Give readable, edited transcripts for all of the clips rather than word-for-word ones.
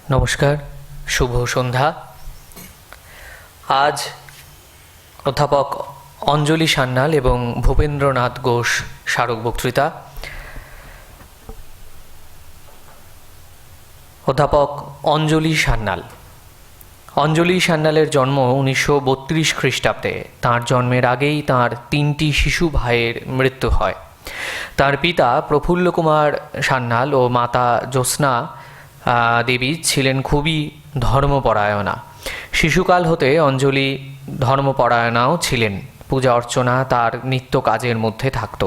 নমস্কার, শুভ সন্ধ্যা। আজ অধ্যাপক অঞ্জলি সান্যাল এবং ভূপেন্দ্রনাথ ঘোষ স্মারক বক্তৃতা। অধ্যাপক অঞ্জলি সান্যাল। অঞ্জলি সান্যালের জন্ম 1932 খ্রিস্টাব্দে। তাঁর জন্মের আগেই তাঁর 3টি শিশু ভাইয়ের মৃত্যু হয়। তার পিতা প্রফুল্ল কুমার সান্যাল ও মাতা জ্যোৎস্না দেবী ছিলেন খুবই ধর্মপরায়ণা। শিশুকাল হতে অঞ্জলি ধর্মপরায়ণাও ছিলেন। পূজা অর্চনা তার নিত্য কাজের মধ্যে থাকত।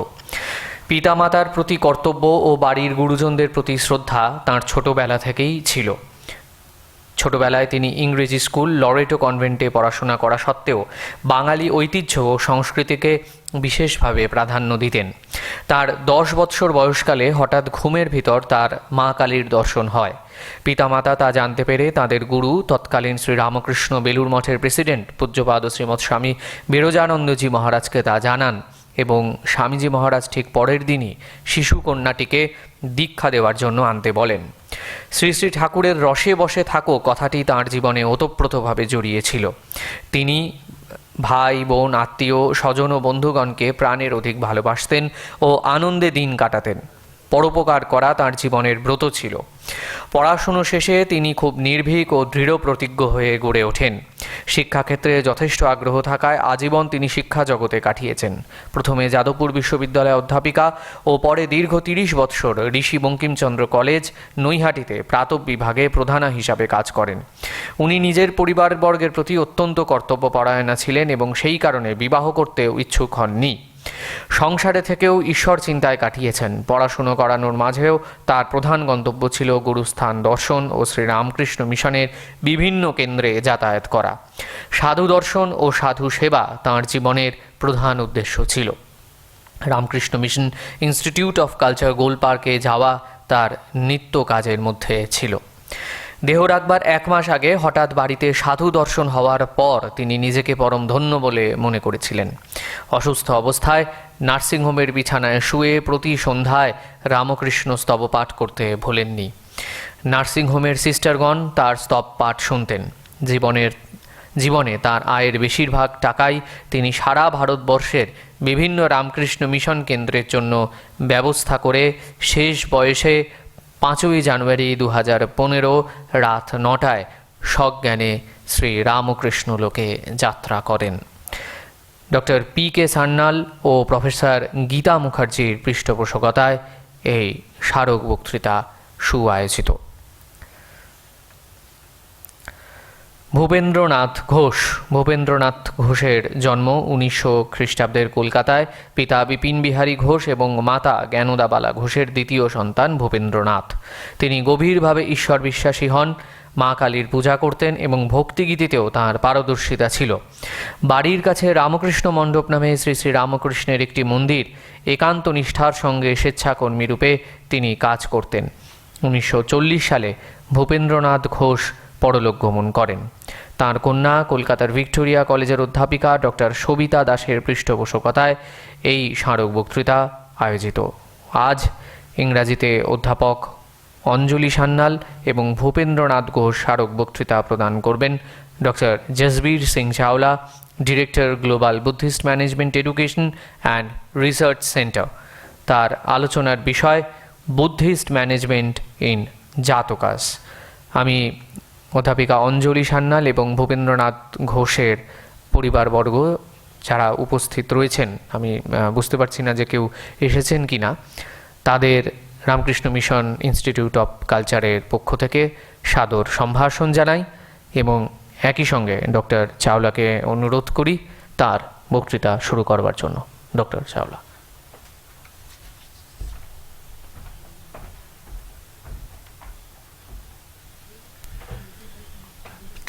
পিতামাতার প্রতি কর্তব্য ও বাড়ির গুরুজনদের প্রতি শ্রদ্ধা তাঁর ছোটবেলা থেকেই ছিল। ছোটবেলায় তিনি ইংরেজি স্কুল লরেটো কনভেন্টে পড়াশোনা করা সত্ত্বেও বাঙালি ঐতিহ্য ও সংস্কৃতিকে বিশেষভাবে প্রাধান্য দিতেন। তার 10 বৎসর বয়সকালে হঠাৎ ঘুমের ভিতর তার মা কালীর দর্শন হয়। পিতামাতা তা জানতে পেরে তাঁদের গুরু তৎকালীন শ্রী রামকৃষ্ণ বেলুর মঠের প্রেসিডেন্ট পূজ্যপাদ শ্রীমৎ স্বামী বিরজানন্দজি মহারাজকে তা জানান এবং স্বামীজি মহারাজ ঠিক পরের দিনই শিশু কন্যাটিকে দীক্ষা দেওয়ার জন্য আনতে বলেন। শ্রী শ্রী ঠাকুরের রসে বসে থাকো কথাটি তাঁর জীবনে ওতপ্রোতভাবে জড়িয়েছিল। তিনি ভাই বোন আত্মীয় স্বজন ও বন্ধুগণকে প্রাণের অধিক ভালোবাসতেন ও আনন্দে দিন কাটাতেন। পরোপকার করা তাঁর জীবনের ব্রত ছিল। পড়াশুনো শেষে তিনি খুব নির্ভীক ও দৃঢ় প্রতিজ্ঞ হয়ে গড়ে ওঠেন। শিক্ষাক্ষেত্রে যথেষ্ট আগ্রহ থাকায় আজীবন তিনি শিক্ষা জগতে কাটিয়েছেন। প্রথমে যাদবপুর বিশ্ববিদ্যালয়ে অধ্যাপিকা ও পরে দীর্ঘ 30 বৎসর ঋষি বঙ্কিমচন্দ্র কলেজ নৈহাটিতে প্রাতঃ বিভাগে প্রধানা হিসাবে কাজ করেন। উনি নিজের পরিবারবর্গের প্রতি অত্যন্ত কর্তব্যপরায়ণা ছিলেন এবং সেই কারণে বিবাহ করতেও ইচ্ছুক হননি। সংসারে থেকেও ঈশ্বর চিন্তায় কাটিয়েছেন। পড়াশুনো করানোর মাঝেও তার প্রধান গন্তব্য ছিল গুরুস্থান দর্শন ও শ্রীরামকৃষ্ণ মিশনের বিভিন্ন কেন্দ্রে যাতায়াত করা। সাধু দর্শন ও সাধু সেবা তাঁর জীবনের প্রধান উদ্দেশ্য ছিল। Ramakrishna mission institute of culture গোল পার্কে যাওয়া তার নিত্য কাজের মধ্যে ছিল। দেহ রাখবার 1 মাস আগে হঠাৎ বাড়িতে সাধু দর্শন হওয়ার পর তিনি নিজেকে পরম ধন্য বলে মনে করেছিলেন। অসুস্থ অবস্থায় নার্সিংহোমের বিছানায় শুয়ে প্রতি সন্ধ্যায় রামকৃষ্ণ স্তব পাঠ করতে ভোলেননি। নার্সিংহোমের সিস্টারগণ তার স্তব পাঠ শুনতেন। জীবনে তার আয়ের বেশিরভাগ টাকাই তিনি সারা ভারতবর্ষের বিভিন্ন রামকৃষ্ণ মিশন কেন্দ্রের জন্য ব্যবস্থা করে শেষ বয়সে 5ই জানুয়ারি 2015 রাত 9টায় সজ্ঞানে শ্রী রামকৃষ্ণ লোকে যাত্রা করেন। Doctor P K. সান্যাল ও প্রফেসর গীতা মুখার্জির পৃষ্ঠপোষকতায় এই স্মারক বক্তৃতা সুআয়োজিত। ভূপেন্দ্রনাথ ঘোষ। ভূপেন্দ্রনাথ ঘোষের জন্ম 1900 খ্রিস্টাব্দের কলকাতায়। পিতা বিপিন বিহারী ঘোষ এবং মাতা জ্ঞানদাবালা ঘোষের দ্বিতীয় সন্তান ভূপেন্দ্রনাথ। তিনি গভীরভাবে ঈশ্বর বিশ্বাসী হন। মা কালীর পূজা করতেন এবং ভক্তিগীতিতেও তাঁর পারদর্শিতা ছিল। বাড়ির কাছে রামকৃষ্ণ মণ্ডপ নামে শ্রী শ্রী রামকৃষ্ণের একটি মন্দির একান্ত নিষ্ঠার সঙ্গে স্বেচ্ছাকর্মী রূপে তিনি কাজ করতেন। 1940 সালে ভূপেন্দ্রনাথ ঘোষ পরলোক গমন করেন। তাঁর কন্যা কলকাতার ভিক্টোরিয়া কলেজের অধ্যাপিকা ডক্টর সবিতা দাসের পৃষ্ঠপোষকতায় এই স্মারক বক্তৃতা আয়োজিত। আজ ইংরাজিতে অধ্যাপক অঞ্জলি সান্যাল এবং ভূপেন্দ্রনাথ ঘোষ স্মারক বক্তৃতা প্রদান করবেন। Doctor Jasbir Singh Chawla, director global Buddhist management education and research centre. তার আলোচনার বিষয় বুদ্ধিস্ট ম্যানেজমেন্ট ইন জাতকাস। আমি অধ্যাপিকা অঞ্জলি সান্যাল এবং ভূপেন্দ্রনাথ ঘোষের পরিবারবর্গ যারা উপস্থিত রয়েছেন, আমি বুঝতে পারছি না যে কেউ এসেছেন কি না, তাদের রামকৃষ্ণ মিশন ইনস্টিটিউট অফ কালচারের পক্ষ থেকে সাদর সম্ভাষণ জানাই এবং একই সঙ্গে ডক্টর চাওলাকে অনুরোধ করি তার বক্তৃতা শুরু করবার জন্য। Doctor Chawla.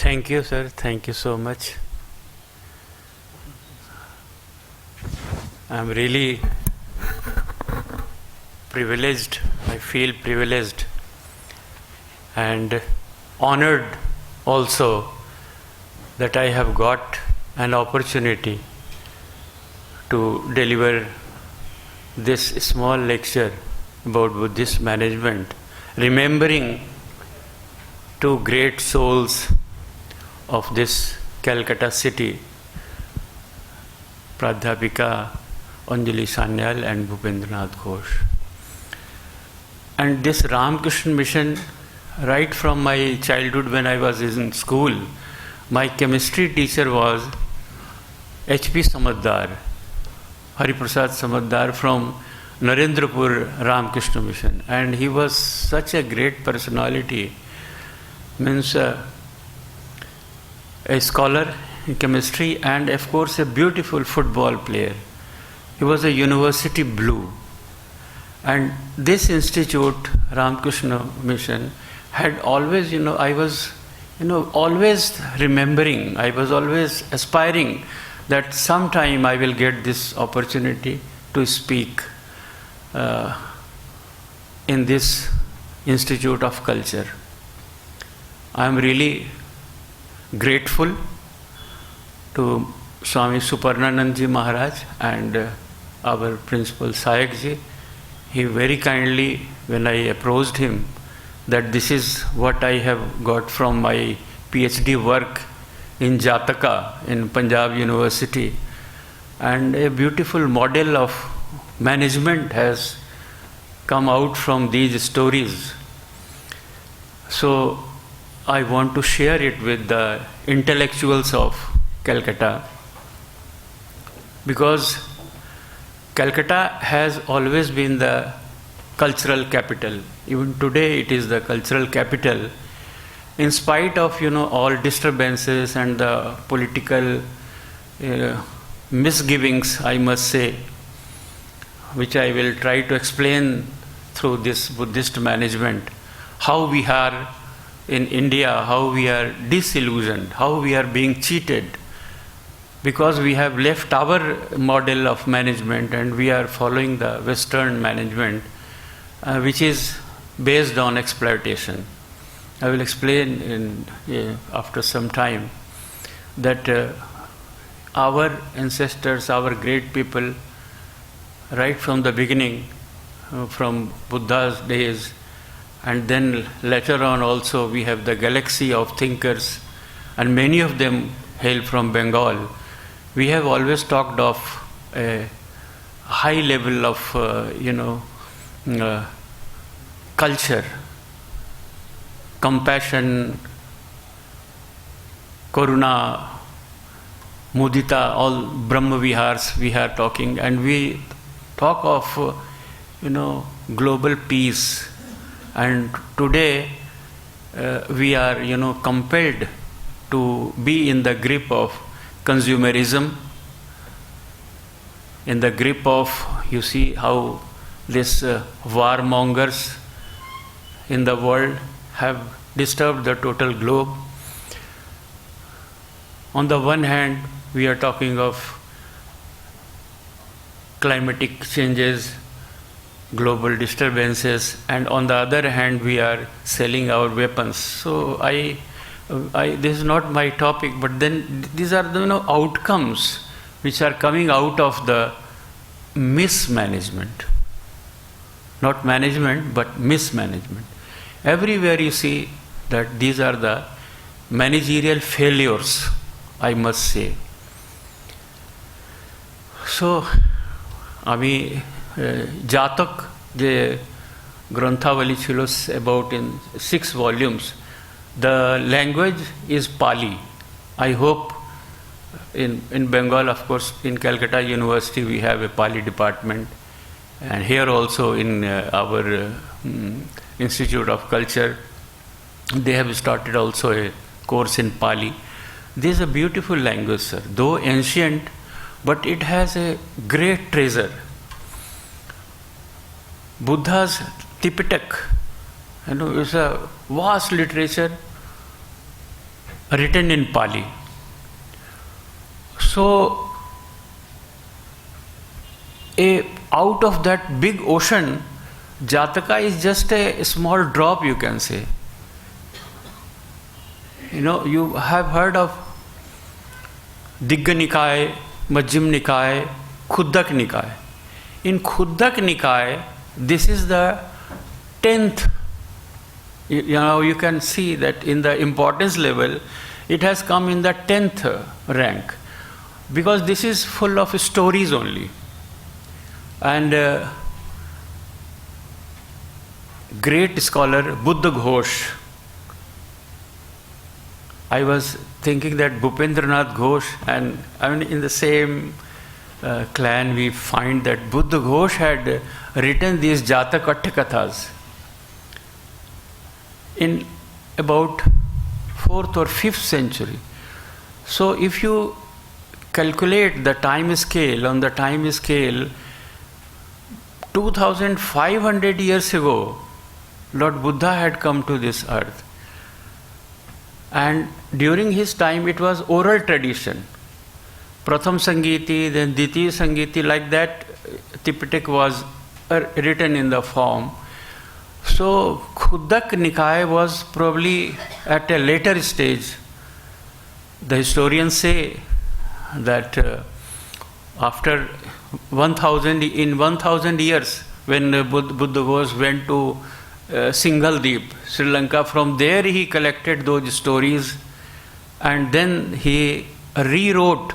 Thank you, sir. Thank you so much. I'm really privileged. I feel privileged and honored also that I have got an opportunity to deliver this small lecture about Buddhist management, remembering two great souls of this Calcutta city, Pradhyapika Anjali Sanyal and Bhupendranath Ghosh. And this Ramakrishna mission, right from my childhood when I was in school, my chemistry teacher was H.P. Samadar, Hariprasad Samadar from Narendrapur Ramakrishna Mission. And he was such a great personality, means a scholar in chemistry and of course a beautiful football player. He was a university blue. And this institute, Ramakrishna Mission, had always, I was, always remembering, I was always aspiring that sometime I will get this opportunity to speak in this Institute of Culture. I am really grateful to Swami Suparnanandji Maharaj and our principal Sayakji. He very kindly, when I approached him, that this is what I have got from my PhD work in Jataka in Punjab University, and a beautiful model of management has come out from these stories. So I want to share it with the intellectuals of Calcutta, because Calcutta has always been the cultural capital. Even today it is the cultural capital, in spite of all disturbances and the political misgivings, I must say, which I will try to explain through this Buddhist management, how we are in India, how we are disillusioned, how we are being cheated, because we have left our model of management and we are following the Western management, which is based on exploitation. I will explain after some time that our ancestors, our great people, right from the beginning, from Buddha's days, and then later on also we have the galaxy of thinkers, and many of them hail from Bengal. We have always talked of a high level of, culture, compassion, karuna, mudita, all Brahma Vihars we are talking, and we talk of, global peace. And today we are, compelled to be in the grip of consumerism, in the grip of, you see how these warmongers in the world have disturbed the total globe. On the one hand, we are talking of climatic changes, global disturbances, and on the other hand, we are selling our weapons. So this is not my topic, but then these are the outcomes which are coming out of the mismanagement. Not management, but mismanagement. Everywhere you see that these are the managerial failures, I must say. So, Ami Jatak, the Granthavali Chilos, about in 6 volumes. The language is Pali. I hope in Bengal, of course, in Calcutta University, we have a Pali department. And here also in our Institute of Culture, they have started also a course in Pali. This is a beautiful language, sir. Though ancient, but it has a great treasure. Buddha's Tipitaka, is a vast literature written in Pali. So, out of that big ocean, Jataka is just a small drop, you can say. You have heard of Digga Nikaya, Majjhima Nikaya, Khuddaka Nikaya. In Khuddaka Nikaya, this is the 10th You can see that in the importance level, it has come in the 10th rank, because this is full of stories only. And great scholar Buddha Ghosh, I was thinking that Bhupendranath Ghosh, and I mean in the same clan we find that Buddha Ghosh had written these Jatakas in about 4th or 5th century. So if you calculate the time scale, on the time scale, 2500 years ago, Lord Buddha had come to this earth. And during his time it was oral tradition. Pratham Sangiti, then Ditiya Sangiti, like that, Tipitaka was written in the form. So Khudak Nikaya was probably at a later stage. The historians say that after 1000 years, when Buddha Ghosh went to Singaldeep, Sri Lanka, from there he collected those stories, and then he rewrote.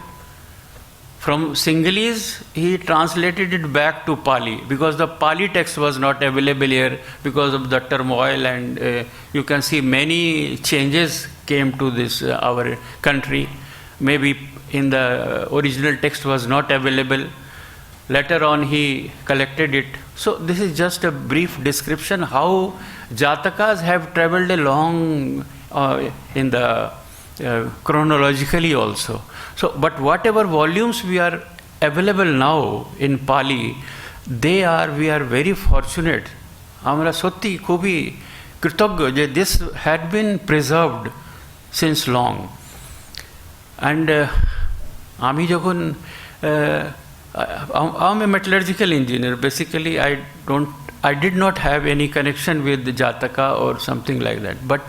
From Sinhalese, he translated it back to Pali, because the Pali text was not available here because of the turmoil, and you can see many changes came to this our country. Maybe in the original text was not available. Later on he collected it. So this is just a brief description how Jatakas have traveled along in the chronologically also. So, but whatever volumes we are available now in Pali, we are very fortunate. Amra sotti kubi kritogyo, this had been preserved since long. And ami jokhon I'm a metallurgical engineer. Basically, I did not have any connection with the Jataka or something like that. But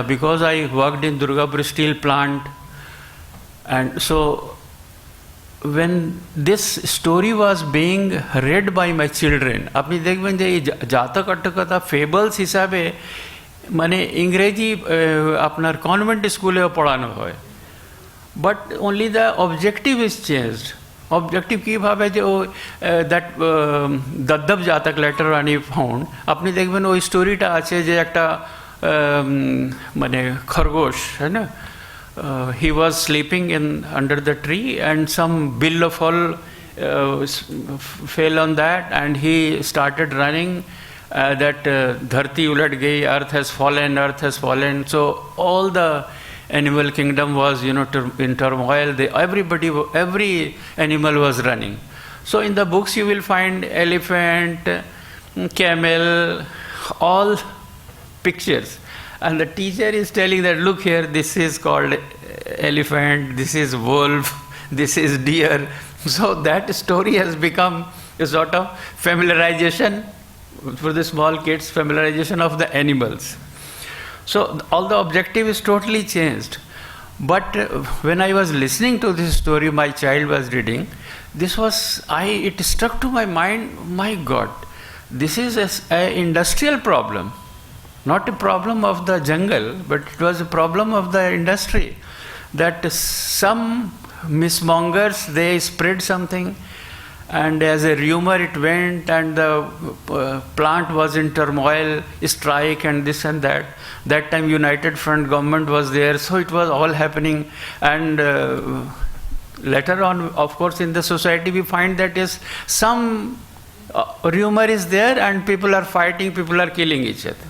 because I worked in Durgapur steel plant, and so when this story was being read by my children, আপনি দেখবেন যে এই জাতক অট্টকথা fables হিসাবে মানে ইংরেজি আপনার convent স্কুলেও পড়ানো হয়, but only the objective is changed. Objective কীভাবে যে ও দ্যাট দদ্দব জাতক লেটার আনি ফাউন্ড, আপনি দেখবেন ওই স্টোরিটা আছে যে একটা মানে খরগোশ, হ্যাঁ না, he was sleeping under the tree and some bill of all fell on that, and he started running that dharti ulat gayi, earth has fallen. So all the animal kingdom was in turmoil. Every animal was running. So in the books you will find elephant, camel, all pictures. And the teacher is telling that, look here, this is called elephant, this is wolf, this is deer. So that story has become a sort of familiarization for the small kids, familiarization of the animals. So all the objective is totally changed. But when I was listening to this story, my child was reading, it struck to my mind, my God, this is an industrial problem. Not a problem of the jungle, but it was a problem of the industry. That some mismongers, they spread something, and as a rumor it went, and the plant was in turmoil, strike and this and that. That time United Front government was there, so it was all happening. And later on, of course, in the society we find that is some rumor is there, and people are fighting, people are killing each other.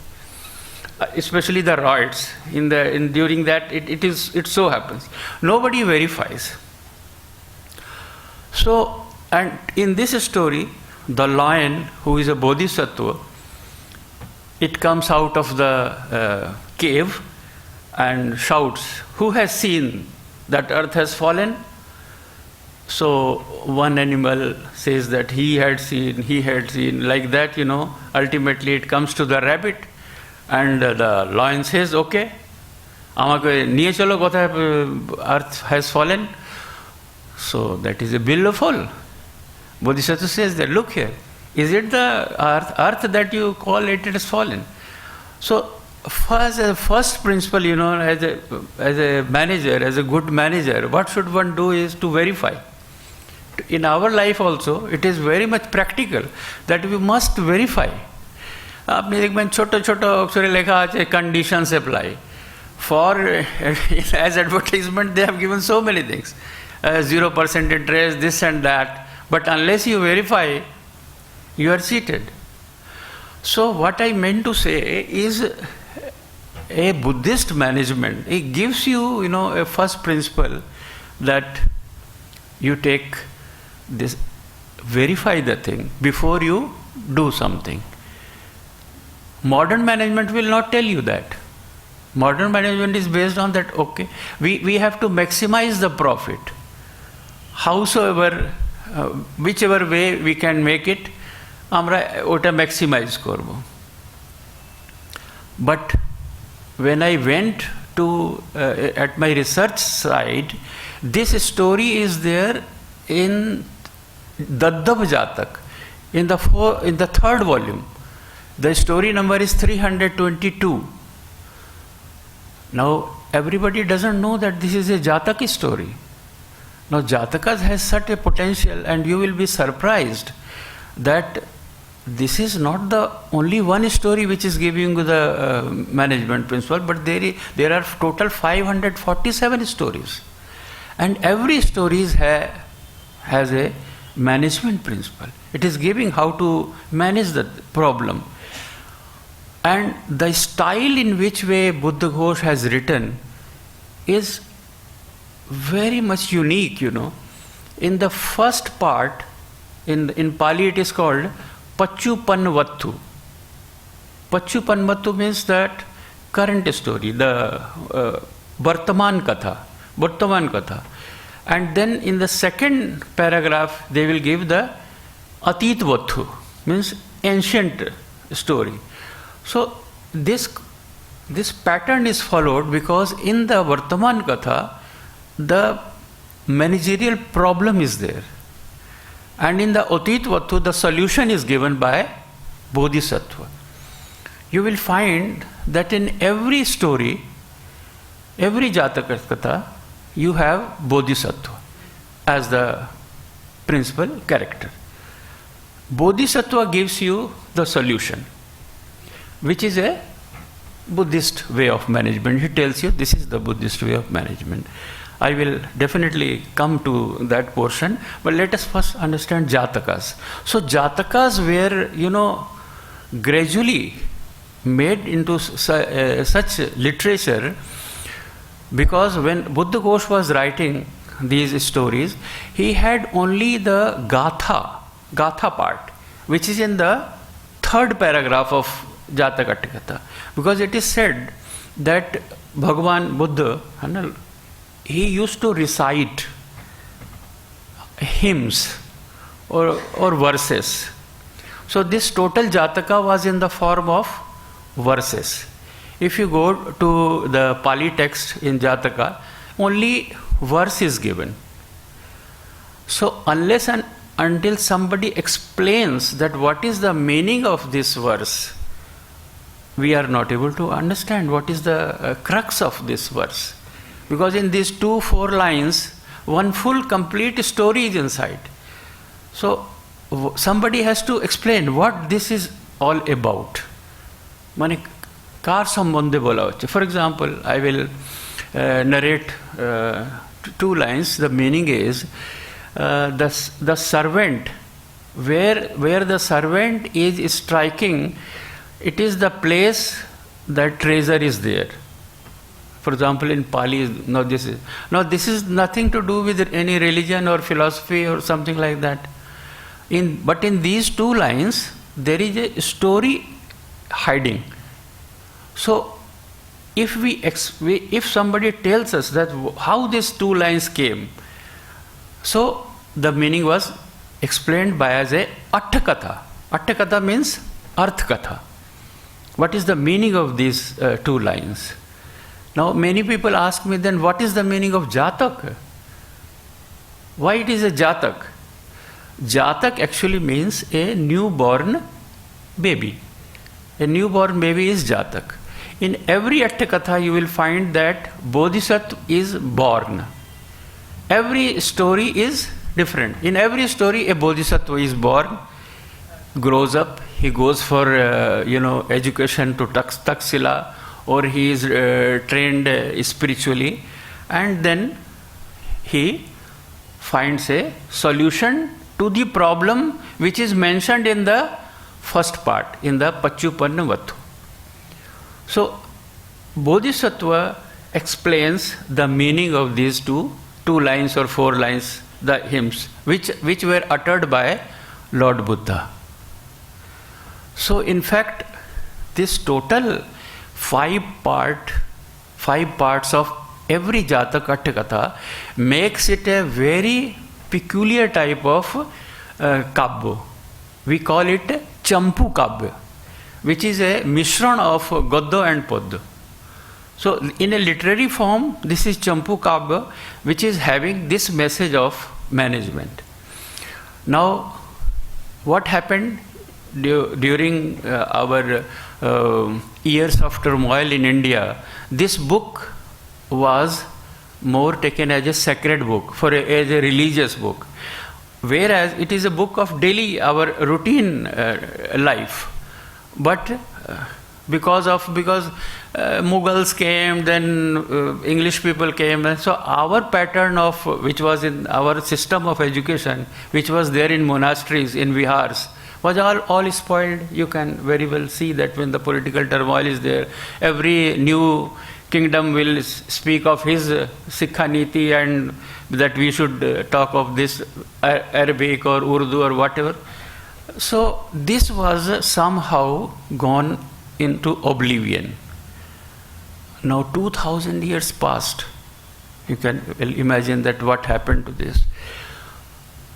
Especially the riots during that, it so happens. Nobody verifies. So, and in this story, the lion, who is a bodhisattva, it comes out of the cave and shouts, "Who has seen that earth has fallen?" So one animal says that he had seen, like that, ultimately it comes to the rabbit. And the lion says, okay, আমাকে নিয়ে চলো কোথায় earth has fallen. So that is a bill of all. Bodhisattva says that, look here, is it the earth that you call it has fallen? So first, as a first principle, as a manager, as a good manager, what should one do is to verify. In our life also, it is very much practical that we must verify. आपने एक बार छोटा छोटा अक्षर लिखा है conditions apply. For as advertisement, they have given so many things, 0% interest, this and that. But unless you verify, you are cheated. So what I meant to say is, a Buddhist management, it gives you, a first principle that you take this, verify the thing before you do something. Modern management will not tell you that. Modern management is based on that, okay, we have to maximize the profit. Howsoever, whichever way we can make it, amra ota maximize korbo. But when I went to, at my research side, this story is there in Daddab Jatak, in the third volume. The story number is 322. Now, everybody doesn't know that this is a Jataka story. Now, Jatakas has such a potential, and you will be surprised that this is not the only one story which is giving you the management principle, but there are total 547 stories. And every story has a management principle. It is giving how to manage the problem. And the style in which way Buddha Ghosh has written is very much unique, In the first part, in Pali it is called Pachupanvattu. Pachupanvattu means that current story, the Vartaman Katha. And then in the second paragraph, they will give the Atitvattu, means ancient story. So this pattern is followed because in the Vartaman Katha, the managerial problem is there. And in the Atitvattu, the solution is given by Bodhisattva. You will find that in every story, every Jataka Katha, you have Bodhisattva as the principal character. Bodhisattva gives you the solution, which is a Buddhist way of management. He tells you this is the Buddhist way of management. I will definitely come to that portion, but let us first understand Jatakas. So Jatakas were, gradually made into such literature, because when Buddha Ghosh was writing these stories, he had only the Gatha part, which is in the third paragraph of Jataka. Because it is said that Bhagavan Buddha, he used to recite hymns or verses. So this total Jataka was in the form of verses. If you go to the Pali text in Jataka, only verse is given. So unless and until somebody explains that what is the meaning of this verse, we are not able to understand what is the crux of this verse. Because in these 4 lines, one full complete story is inside. So somebody has to explain what this is all about. For example, I will narrate 2 lines. The meaning is the servant, where the servant is striking, it is the place that treasure is there. For example, in Pali, this is nothing to do with any religion or philosophy or something like that. But in these 2 lines, there is a story hiding. So, if somebody tells us that how these 2 lines came, so the meaning was explained by as a Atthakatha. Atthakatha means Arthakatha. What is the meaning of these 2 lines? Now, many people ask me, then what is the meaning of Jatak? Why it is a Jatak? Jatak actually means a newborn baby. A newborn baby is Jatak. in every Atthakatha you will find that Bodhisattva is born. Every story is different. In every story, a Bodhisattva is born, grows up, he goes for education to Taksila, or he is trained spiritually, and then he finds a solution to the problem which is mentioned in the first part, in the Pachupanna Vattu. So, Bodhisattva explains the meaning of these two lines or 4 lines, the hymns, which were uttered by Lord Buddha. So, in fact, this total 5 parts of every Jataka Atthakatha makes it a very peculiar type of kabya. We call it Champu Kabya, which is a mishran of Gadda and Padda. So, in a literary form, this is Champu Kabya, which is having this message of management. Now, what happened during our years of turmoil in India? This book was more taken as a sacred book, as a religious book, whereas it is a book of daily, our routine life. But because Mughals came, then English people came, and so our pattern of, which was in our system of education, which was there in monasteries, in vihars, was all spoiled. You can very well see that when the political turmoil is there, every new kingdom will speak of his Sikha Niti, and that we should talk of this Arabic or Urdu or whatever. So this was somehow gone into oblivion. Now 2000 years passed. You can well imagine that what happened to this.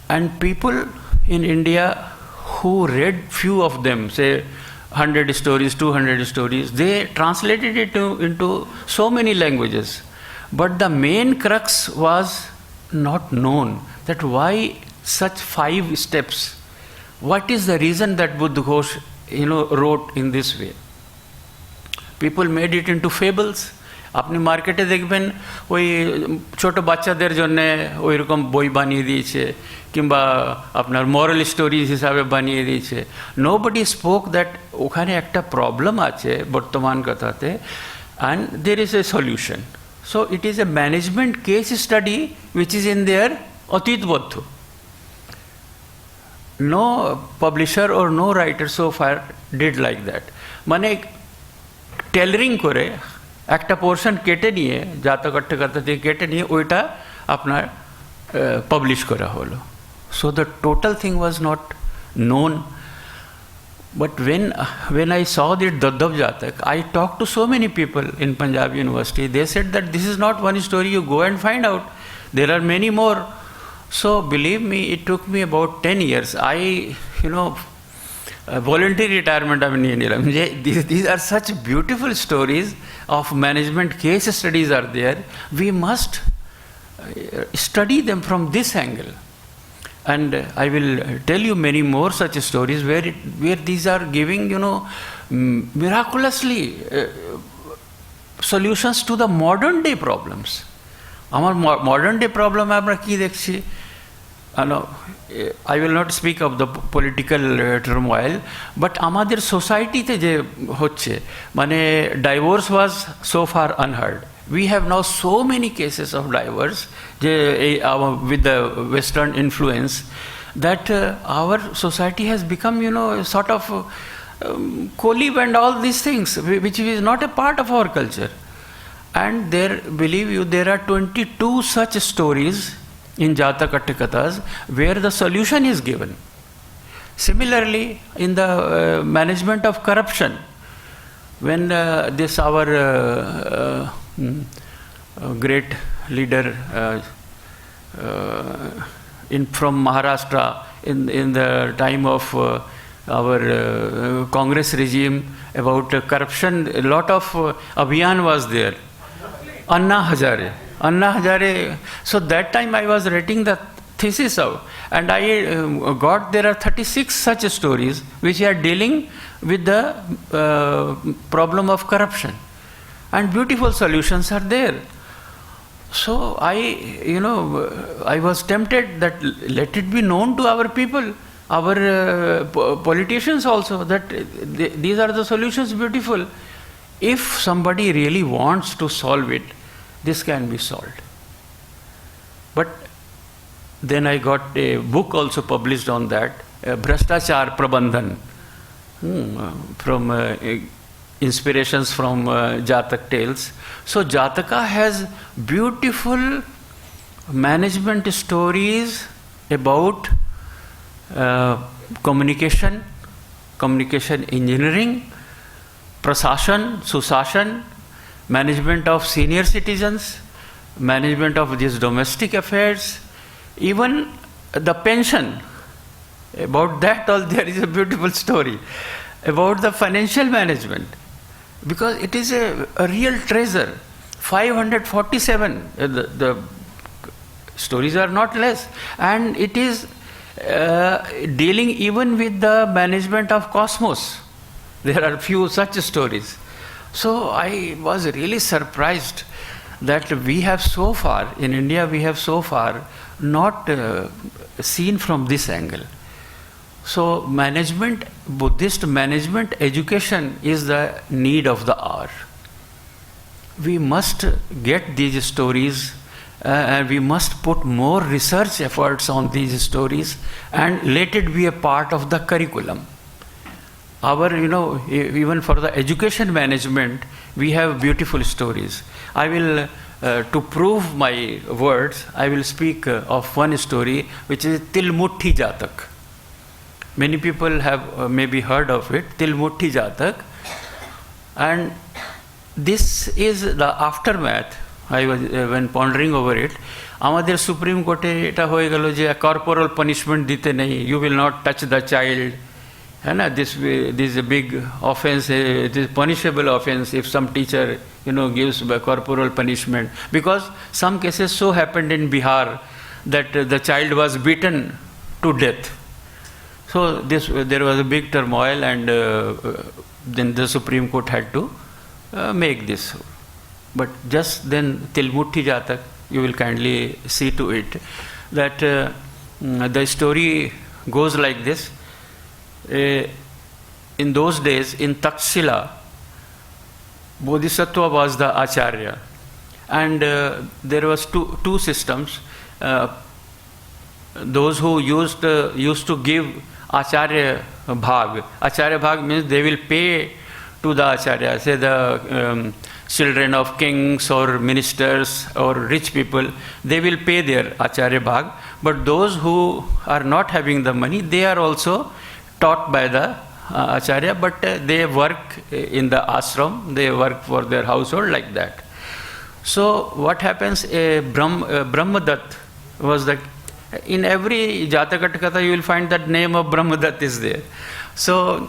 And people in India who read few of them, say 100 stories, 200 stories, they translated it into so many languages. But the main crux was not known, that why such 5 steps. What is the reason that Buddha Ghosh wrote in this way? People made it into fables. আপনি মার্কেটে দেখবেন ওই ছোট বাচ্চাদের জন্য ওই রকম বই বানিয়ে দিয়েছে, কিংবা আপনার মরাল স্টোরিজ হিসাবে বানিয়ে দিয়েছে। নোবডি স্পোক দ্যাট ওখানে একটা প্রবলেম আছে বর্তমান কথাতে, and there is a solution. So it is a management case study which is in their অতীতবদ্ধ। No publisher or no writer so far did like that. মানে টেলারিং করে একটা portion কেটে নিয়ে, জাতক অট্টকথা থেকে কেটে নিয়ে ওইটা আপনার পাবলিশ করা হলো। So the total thing was not known. But when I saw the Dadhav Jatak, I talked to so many people in Punjab University. They said that this is not one story, you go and find out. There are many more. So believe me, it took me about 10 years. Voluntary retirement of Indian. These are such beautiful stories of management, case studies are there. We must study them from this angle. And I will tell you many more such stories where these are giving, miraculously solutions to the modern day problems. Our modern day problem আমরা কি দেখছি? I will not speak of the political turmoil, but আমাদের সোসাইটিতে যে হচ্ছে, মানে divorce was so far unheard. We have now so many cases of divorce with the Western influence, that our society has become, sort of co-live and all these things, which is not a part of our culture. And believe you, there are 22 such stories in Jataka Attakathas where the solution is given. Similarly, in the management of corruption, when our great leader from Maharashtra in the time of our Congress regime about corruption, a lot of abhiyan was there. Anna Hazare. So that time I was writing the thesis out, and I got there are 36 such stories which are dealing with the problem of corruption. and beautiful solutions are there. So I was tempted that let it be known to our people, our politicians also, that these are the solutions, beautiful. If somebody really wants to solve it, this can be solved. But then I got a book also published on that, Bhrashtachar Prabandhan, from inspirations from Jatak tales. So Jataka has beautiful management stories about communication engineering, prasashan, susashan, management of senior citizens, management of these domestic affairs, even the pension. About that all there is a beautiful story. About the financial management, because it is a real treasure. 547, the stories are not less, and it is dealing even with the management of cosmos. There are few such stories. So I was really surprised that we have so far, in India we have so far not seen from this angle. So management, Buddhist management education is the need of the hour. We must get these stories and we must put more research efforts on these stories and let it be a part of the curriculum. Our, even for the education management, we have beautiful stories. I will, to prove my words, I will speak of one story which is Tilmuthi Jatak. Many people have maybe heard of it, Tilmuthi Jatak. And this is the aftermath. I was when pondering over it. Amader Supreme Court eta hoye gelo je corporal punishment dite nahi. You will not touch the child. This is a big offense. It is punishable offense if some teacher gives corporal punishment. Because some cases so happened in Bihar that the child was beaten to death. So there was a big turmoil, and then the Supreme Court had to make this. But just then Tilmuthi Jatak, you will kindly see to it that the story goes like this. In those days, in Taksila, Bodhisattva was the Acharya, and there was two systems. Those who used to give Acharya Bhag. Acharya Bhag means they will pay to the Acharya, say the children of kings or ministers or rich people, they will pay their Acharya Bhag. But those who are not having the money, they are also taught by the Acharya, but they work in the ashram, they work for their household like that. So what happens, Brahmadatta was the, in every Jataka Katha you will find that name of Brahmadatta is there. So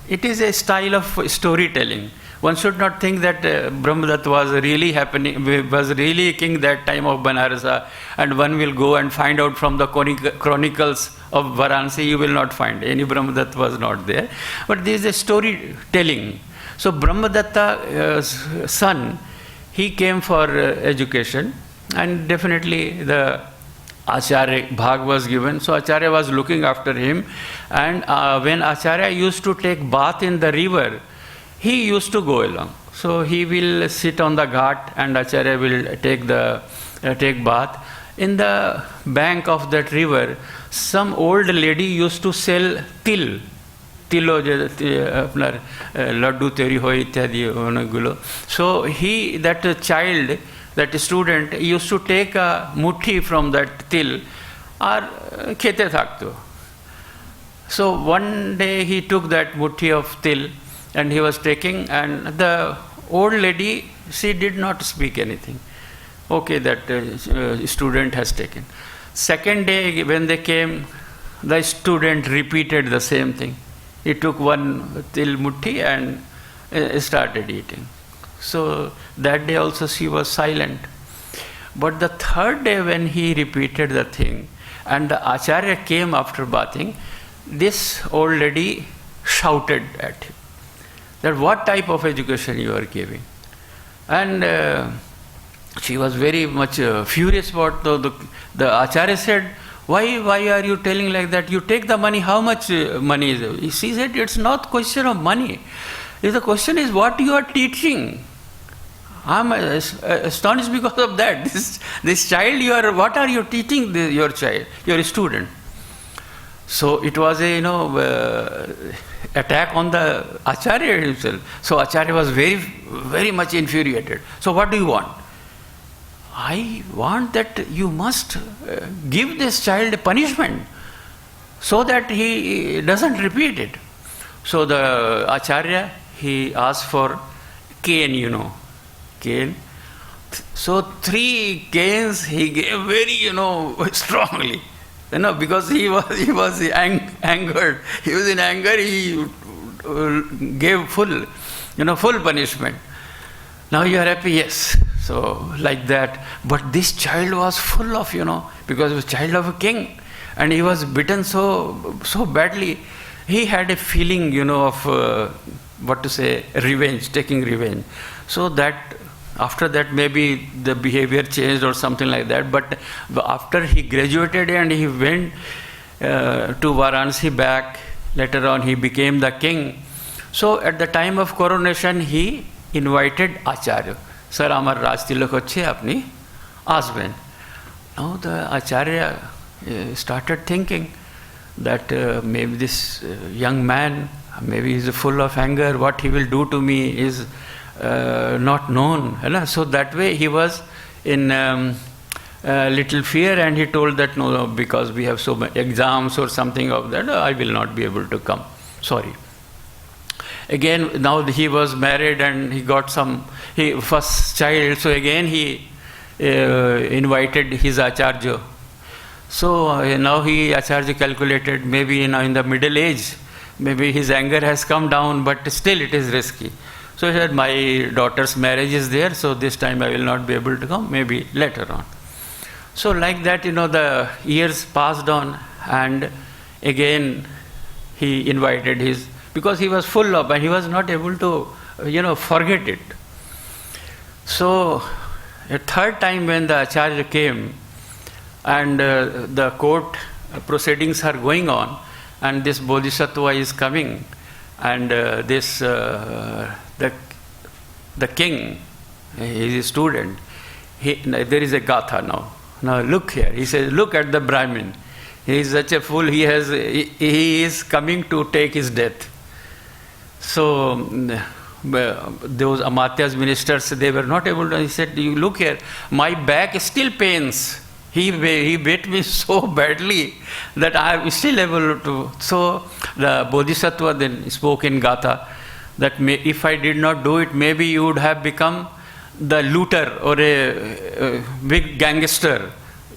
it is a style of storytelling. One should not think that Brahmadatta was really king that time of Banarasa, and one will go and find out from the chronicles of Varanasi, you will not find. Any Brahmadatta was not there. But this is a storytelling. So Brahmadatta's son, he came for education, and definitely the Acharya Bhag was given. So Acharya was looking after him, and when Acharya used to take bath in the river, he used to go along. So he will sit on the ghat and Acharya will take bath. In the bank of that river, some old lady used to sell til. Tilo apnar laddu teri hoy ityadi onagulo. So that child, that student, used to take a muthi from that til or khete thakto. So one day he took that muthi of til and he was taking, and the old lady, she did not speak anything. Okay, that student has taken. Second day when they came, the student repeated the same thing. He took one til muthi and started eating. So that day also she was silent. But the third day when he repeated the thing and the Acharya came after bathing, this old lady shouted at him that what type of education you are giving. And she was very much furious about the Acharya said, why are you telling like that? You take the money, how much money is it? She said, it's not question of money. The question is what you are teaching. I'm astonished because of that. This child, what are you teaching your child, your student? So it was a attack on the Acharya himself. So Acharya was very, very much infuriated. So what do you want? I want that you must give this child a punishment so that he doesn't repeat it. So the Acharya, he asked for cane, cane. So 3 canes he gave very, strongly. Because he was angered. He was in anger, he gave full punishment. Now you are happy? Yes. So like that. But this child was full of, because he was child of a king. And he was bitten so badly. He had a feeling, of, revenge, taking revenge. So that, after that maybe the behavior changed or something like that. But after he graduated and he went to Varanasi back, later on he became the king. So at the time of coronation he invited Acharya. Sir, amar Raj Tilak hocche apni asben. Now the Acharya started thinking that maybe this young man, maybe he's full of anger, what he will do to me is not known. So that way he was in little fear, and he told that no, because we have so many exams or something of that, I will not be able to come. Sorry. Again, now he was married and he got first child, so again he invited his Acharya. So now Acharya calculated, maybe in the middle age, maybe his anger has come down, but still it is risky. So he said, my daughter's marriage is there, so this time I will not be able to come, maybe later on. So like that, the years passed on, and again he invited because he was full of, and he was not able to, forget it. So a third time when the Acharya came, and the court proceedings are going on, and this Bodhisattva is coming, and the king, his student, there is a gatha now. Now look here. He says, look at the Brahmin. He is such a fool. He is coming to take his death. So those Amatyas ministers, they were not able to. He said, you look here. My back still pains. He beat me so badly that I am still able to. So the Bodhisattva then spoke in Gatha that if I did not do it, maybe you would have become the looter or a big gangster,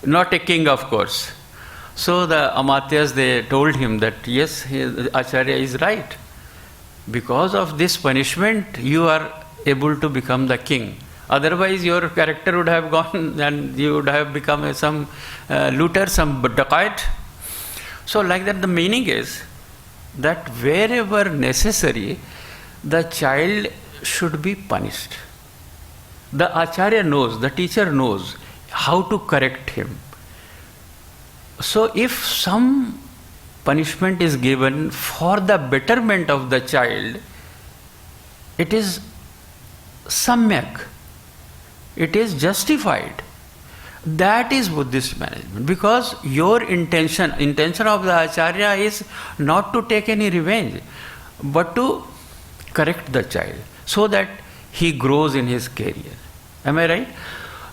not a king, of course. So the Amatyas, they told him that yes, Acharya is right. Because of this punishment, you are able to become the king. Otherwise, your character would have gone and you would have become some looter, some dacoit. So like that, the meaning is that wherever necessary, the child should be punished. The Acharya knows, the teacher knows how to correct him. So if some punishment is given for the betterment of the child, it is samyak. It is justified. That is Buddhist management. Because your intention of the Acharya is not to take any revenge, but to correct the child so that he grows in his career. Am I right?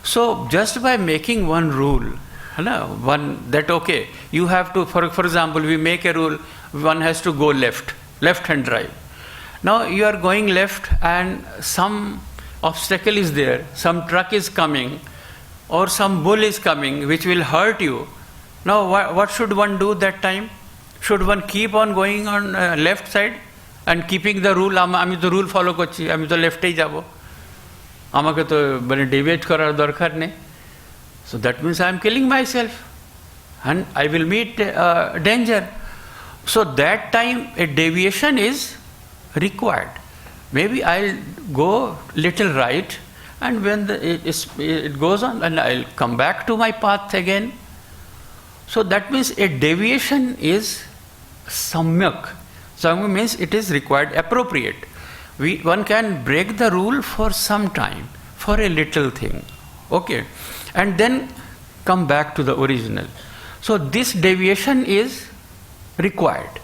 So just by making one rule, you have to, for example, we make a rule, one has to go left-hand drive. Now you are going left and some obstacle is there, some truck is coming or some bull is coming which will hurt you. Now what should one do that time? Should one keep on going on left side and keeping the rule, আমি তো rule follow করছি, আমি তো লেফটেই যাব, আমাকে তো মানে deviate করার দরকার নেই? So that means I am killing myself and I will meet danger. So that time a deviation is required. Maybe I'll go little right And when it goes on, and I'll come back to my path again. So that means a deviation is samyak. Samyak means it is required, appropriate. One can break the rule for some time, for a little thing, okay, and then come back to the original. So this deviation is required.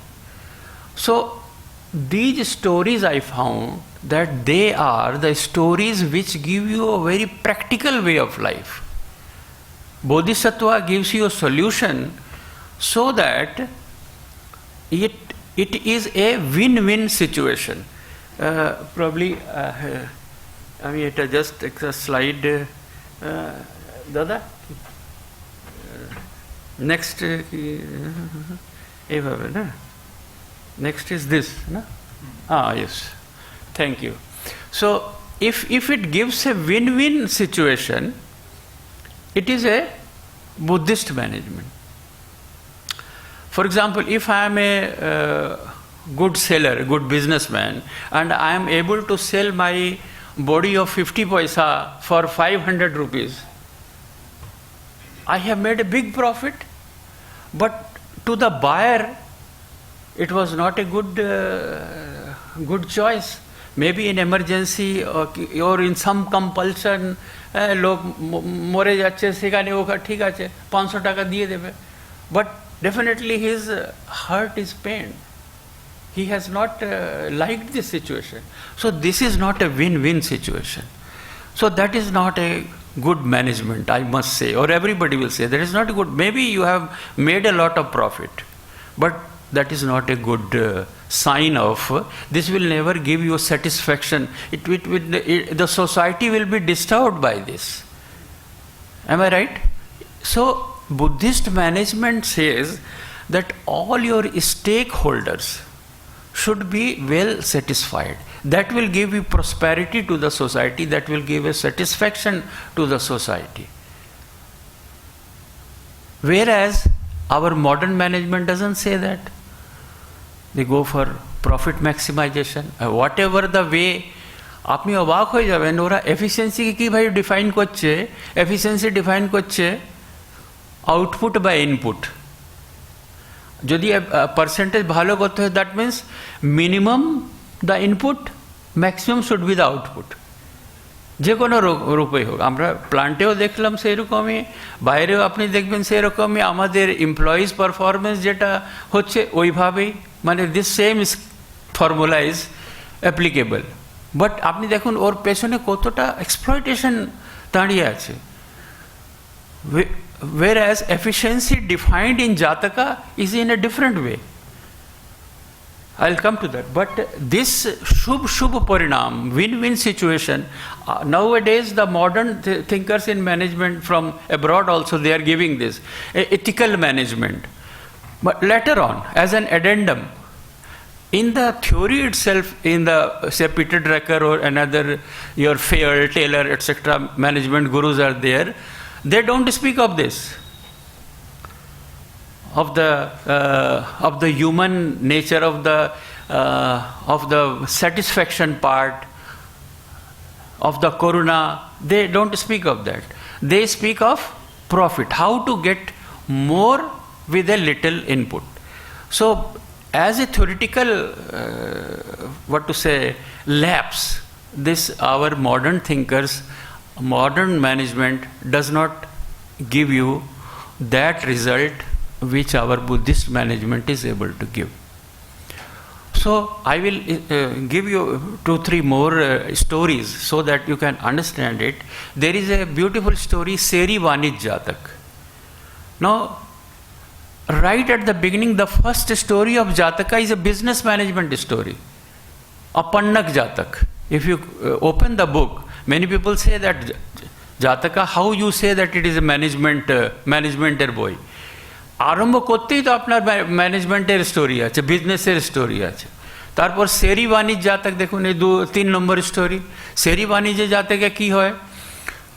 So these stories, I found that they are the stories which give you a very practical way of life. Bodhisattva gives you a solution so that it is a win-win situation. Probably, I mean, it just takes a slide. Dada? Next, next is this. No? Yes. Thank you. So, if it gives a win-win situation, it is a Buddhist management. For example, if I am a good seller, a good businessman, and I am able to sell my body of 50 paisa for 500 rupees, I have made a big profit. But to the buyer, it was not a good choice. Maybe in emergency or in some compulsion, लोग मरे जाच्छे सेखाने वो ठीक आछे 500 টাকা দিয়ে দেবে, but definitely his heart is pained. He has not liked this situation. So this is not a win-win situation. So that is not a good management, I must say, or everybody will say that is not good. Maybe you have made a lot of profit, but that is not a good sign of this will never give you satisfaction. The society will be disturbed by this. Am I right? So Buddhist management says that all your stakeholders should be well satisfied. That will give you prosperity to the society, that will give a satisfaction to the society. Whereas our modern management doesn't say that. They go for profit maximization. Whatever the way, আপনি অবাক হয়ে যাবেন ওরা এফিসিয়েন্সিকে কীভাবে define করছে। Efficiency define করছে output বা input. যদি পার্সেন্টেজ ভালো করতে হয়, that means minimum the input, maximum should be the output. যে কোনো রূপেই হোক, আমরা প্লান্টেও দেখলাম সেরকমই, বাইরেও আপনি দেখবেন সেরকমই। আমাদের এমপ্লয়িজ পারফরমেন্স যেটা হচ্ছে ওইভাবেই, মানে this same formula is applicable. But আপনি দেখুন ওর পেছনে কতটা এক্সপ্লয়টেশন দাঁড়িয়ে আছে। Whereas efficiency defined in Jataka is in a different way. I'll come to that. But this Shubh Parinam, win-win situation, nowadays the modern thinkers in management from abroad also, they are giving this, ethical management. But later on, as an addendum, in the theory itself, in the, say, Peter Drucker or another, your Fair, Taylor, etc., management gurus are there, they don't speak of this, of the human nature, of the satisfaction part, of the karuna. They don't speak of that. They speak of profit, how to get more with a little input. So as a theoretical lapse, this our modern thinkers, modern management does not give you that result which our Buddhist management is able to give. So I will give you 2-3 more stories so that you can understand it. There is a beautiful story, Seri Vanij Jatak. Now, right at the beginning, the first story of Jataka is a business management story. Apannak Jatak. If you open the book, many people say that Jataka, how you say that it is a management boy? আরম্ভ করতেই তো আপনার ম্যানেজমেন্টের story আছে, বিজনেসের story আছে। তারপর সেরি বাণিজ্য জাতক দেখুন, এই 2-3 নম্বর স্টোরি। সেরি বাণিজ্য জাতকে কি হয়,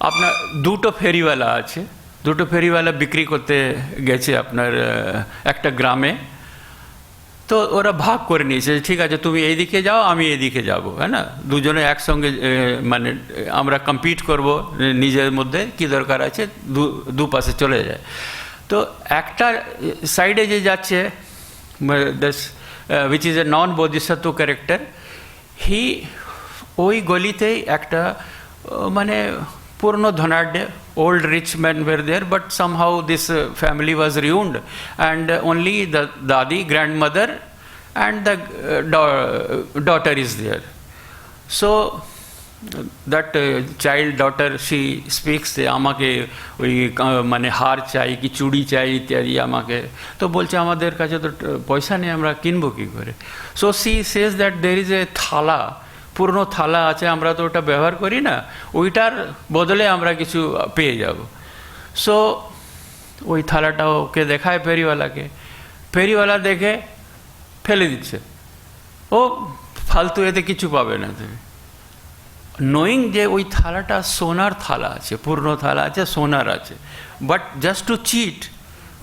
আপনার দুটো ফেরিওয়ালা আছে, দুটো ফেরিওয়ালা বিক্রি করতে গেছে আপনার একটা গ্রামে। তো তো ওরা ভাগ করে নিয়েছে, ঠিক আছে তুমি এইদিকে যাও আমি এইদিকে যাব, হ্যাঁ না, দুজনে একসঙ্গে মানে আমরা কম্পিট করব নিজের মধ্যে, কি দরকার আছে, দুপাশে চলে যায়। তো একটা সাইডে যে যাচ্ছে, which is a non-bodhisattva character, ওই গলিতেই একটা মানে পূর্ণ ধনাঢ্য old rich men were there, but somehow this family was ruined, and only the dadi, grandmother, and the daughter is there. So that child daughter, she speaks, আমাকে ওই মানে হার চাই কি চুড়ি চাই ইত্যাদি আমাকে, তো বলছে আমাদের কাছে তো পয়সা নেই, আমরা কিনবো কী করে। So she says that there is a থালা, পূর্ণ থালা আছে, আমরা তো ওটা ব্যবহার করি না, ওইটার বদলে আমরা কিছু পেয়ে যাব। সো ওই থালাটা ওকে দেখায় ফেরিওয়ালাকে, ফেরিওয়ালা দেখে ফেলে দিচ্ছে, ও ফালতু এতে কিছু পাবে না তুমি, নোয়িং যে ওই থালাটা সোনার থালা আছে, পূর্ণ থালা আছে, সোনার আছে, বাট জাস্ট টু চিট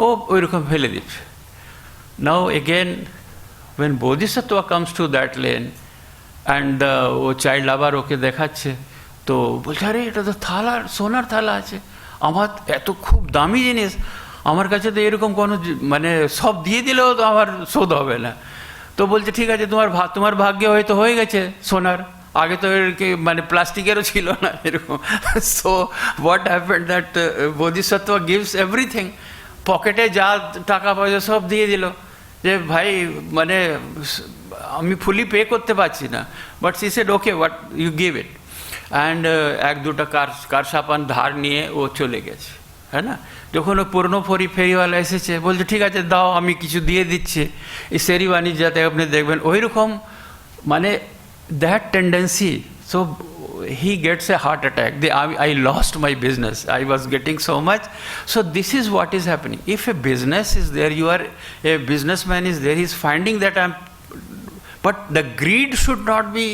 ও ওইরকম ফেলে দিচ্ছে। Now again when bodhisattva comes to that lane, and ও চাইল্ড আবার ওকে দেখাচ্ছে, তো বলছে আরে এটা তো থালা, সোনার থালা আছে, আমার এত খুব দামি জিনিস, আমার কাছে তো এরকম কোনো মানে সব দিয়ে দিলেও তো আমার শোধ হবে না। তো বলছে ঠিক আছে তোমার ভাগ্যে হয়তো হয়ে গেছে সোনার, আগে তো এর মানে প্লাস্টিকেরও ছিল না এরকম। So what happened that Bodhisattva gives everything, পকেটে যা টাকা পয়সা সব দিয়ে দিল, যে ভাই মানে আমি ফুলি পে করতে পারছি না, but she said okay what you give it, and এক দুটো কার সাপান ধার নিয়ে ও চলে গেছে, হ্যাঁ না। যখন ও পূর্ণ ফেরিওয়ালা এসেছে, বলছে ঠিক আছে দাও আমি কিছু দিয়ে দিচ্ছি, এই সেরিওয়ানি যাতে আপনি দেখবেন ওই রকম মানে that tendency. So he gets a heart attack. I lost my business. I was getting so much. So this is what is happening. If a business is there, a businessman is there, he's finding that but the greed should not be,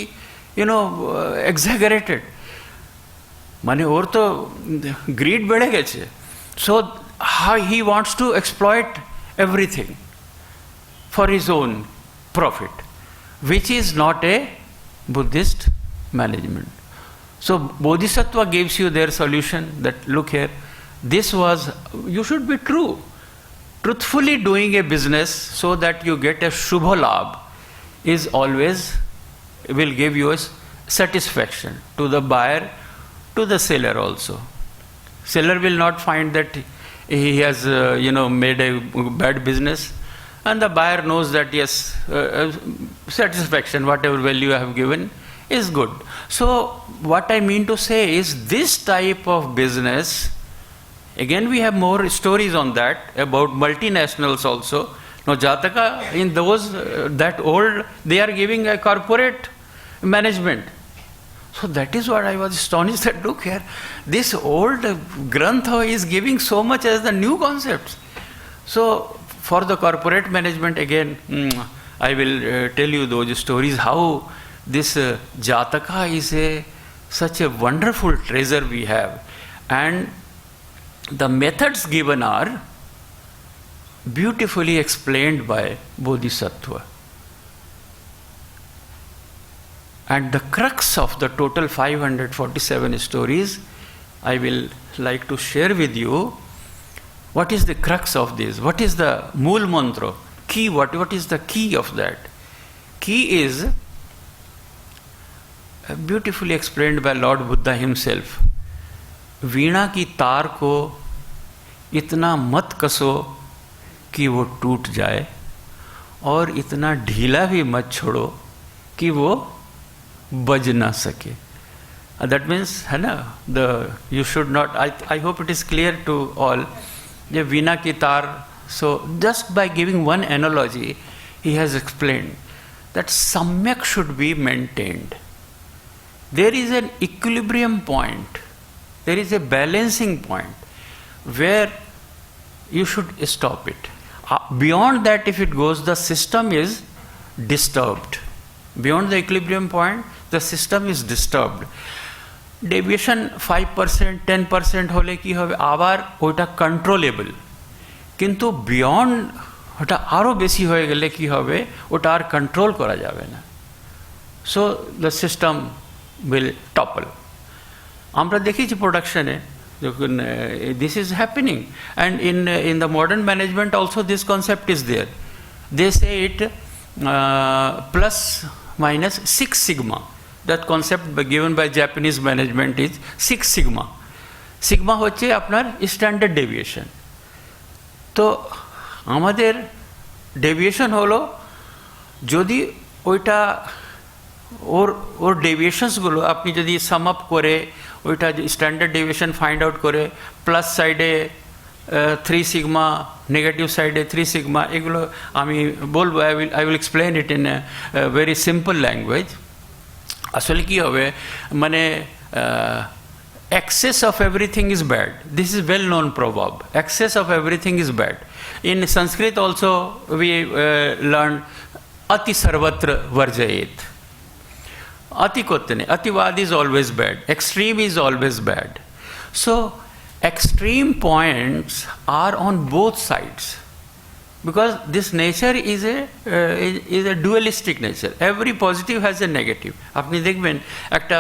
exaggerated. মানে ওর তো grid বেড়ে গেছে, so how he wants to exploit everything for his own profit, which is not a Buddhist management. So Bodhisattva gives you their solution that look here, you should be truthfully doing a business so that you get a Shubha Labh is always will give you a satisfaction to the buyer, to the seller also. Seller will not find that he has made a bad business, and the buyer knows that yes, satisfaction, whatever value I have given is good. So what I mean to say is this type of business, again we have more stories on that about multinationals also. Now Jataka, in those that old, they are giving a corporate management. So that is what I was astonished that look here, this old Grantha is giving so much as the new concepts. So for the corporate management, again I will tell you those stories how this Jataka is such a wonderful treasure we have, and the methods given are beautifully explained by Bodhisattva. And the crux of the total 547 stories, I will like to share with you what is the crux of this, what is the mool mantra, key, what is the key of that. Key is beautifully explained by Lord Buddha himself. वीणा की तार को इतना मत कसो कि वो टूट जाए, और इतना ढीला भी मत छोड़ो कि वो बज ना सके. That means, है ना, you should not, I hope it is clear to all, ये वीणा की तार, so just by giving one analogy, he has explained that samyak should be maintained. There is an equilibrium point, there is a balancing point where you should stop it. Beyond that, if it goes, the system is disturbed. Beyond the equilibrium point, the system is disturbed. Deviation 5%, 10% হলে কি হবে, আবার ওইটা controllable, কিন্তু beyond ওটা আরও বেশি হয়ে গেলে কি হবে, ওটা আর কন্ট্রোল করা যাবে না। So the system will topple. আমরা দেখেছি প্রোডাকশনে যখন this is happening, and in the modern management also this concept is there. They say it plus minus 6 sigma. That concept given by Japanese management is 6 sigma. Sigma হচ্ছে আপনার standard deviation. তো আমাদের deviation হলো, যদি ওইটা ওর ডেভিয়েশনসগুলো আপনি যদি sum up করে ওইটা স্ট্যান্ডার্ড ডেভিয়েশন ফাইন্ড আউট করে, প্লাস সাইডে 3 sigma, নেগেটিভ সাইডে 3 sigma, এগুলো আমি বলবো, I will explain it in a very simple language. আসলে কী হবে, মানে excess of everything is bad. This is well known proverb. Excess of everything is bad. In Sanskrit also we learn ati sarvatra varjayet. Ati kotte ne, ativad is always bad, extreme is always bad. So extreme points are on both sides, because this nature is a dualistic nature. Every positive has a negative. আপনি দেখবেন একটা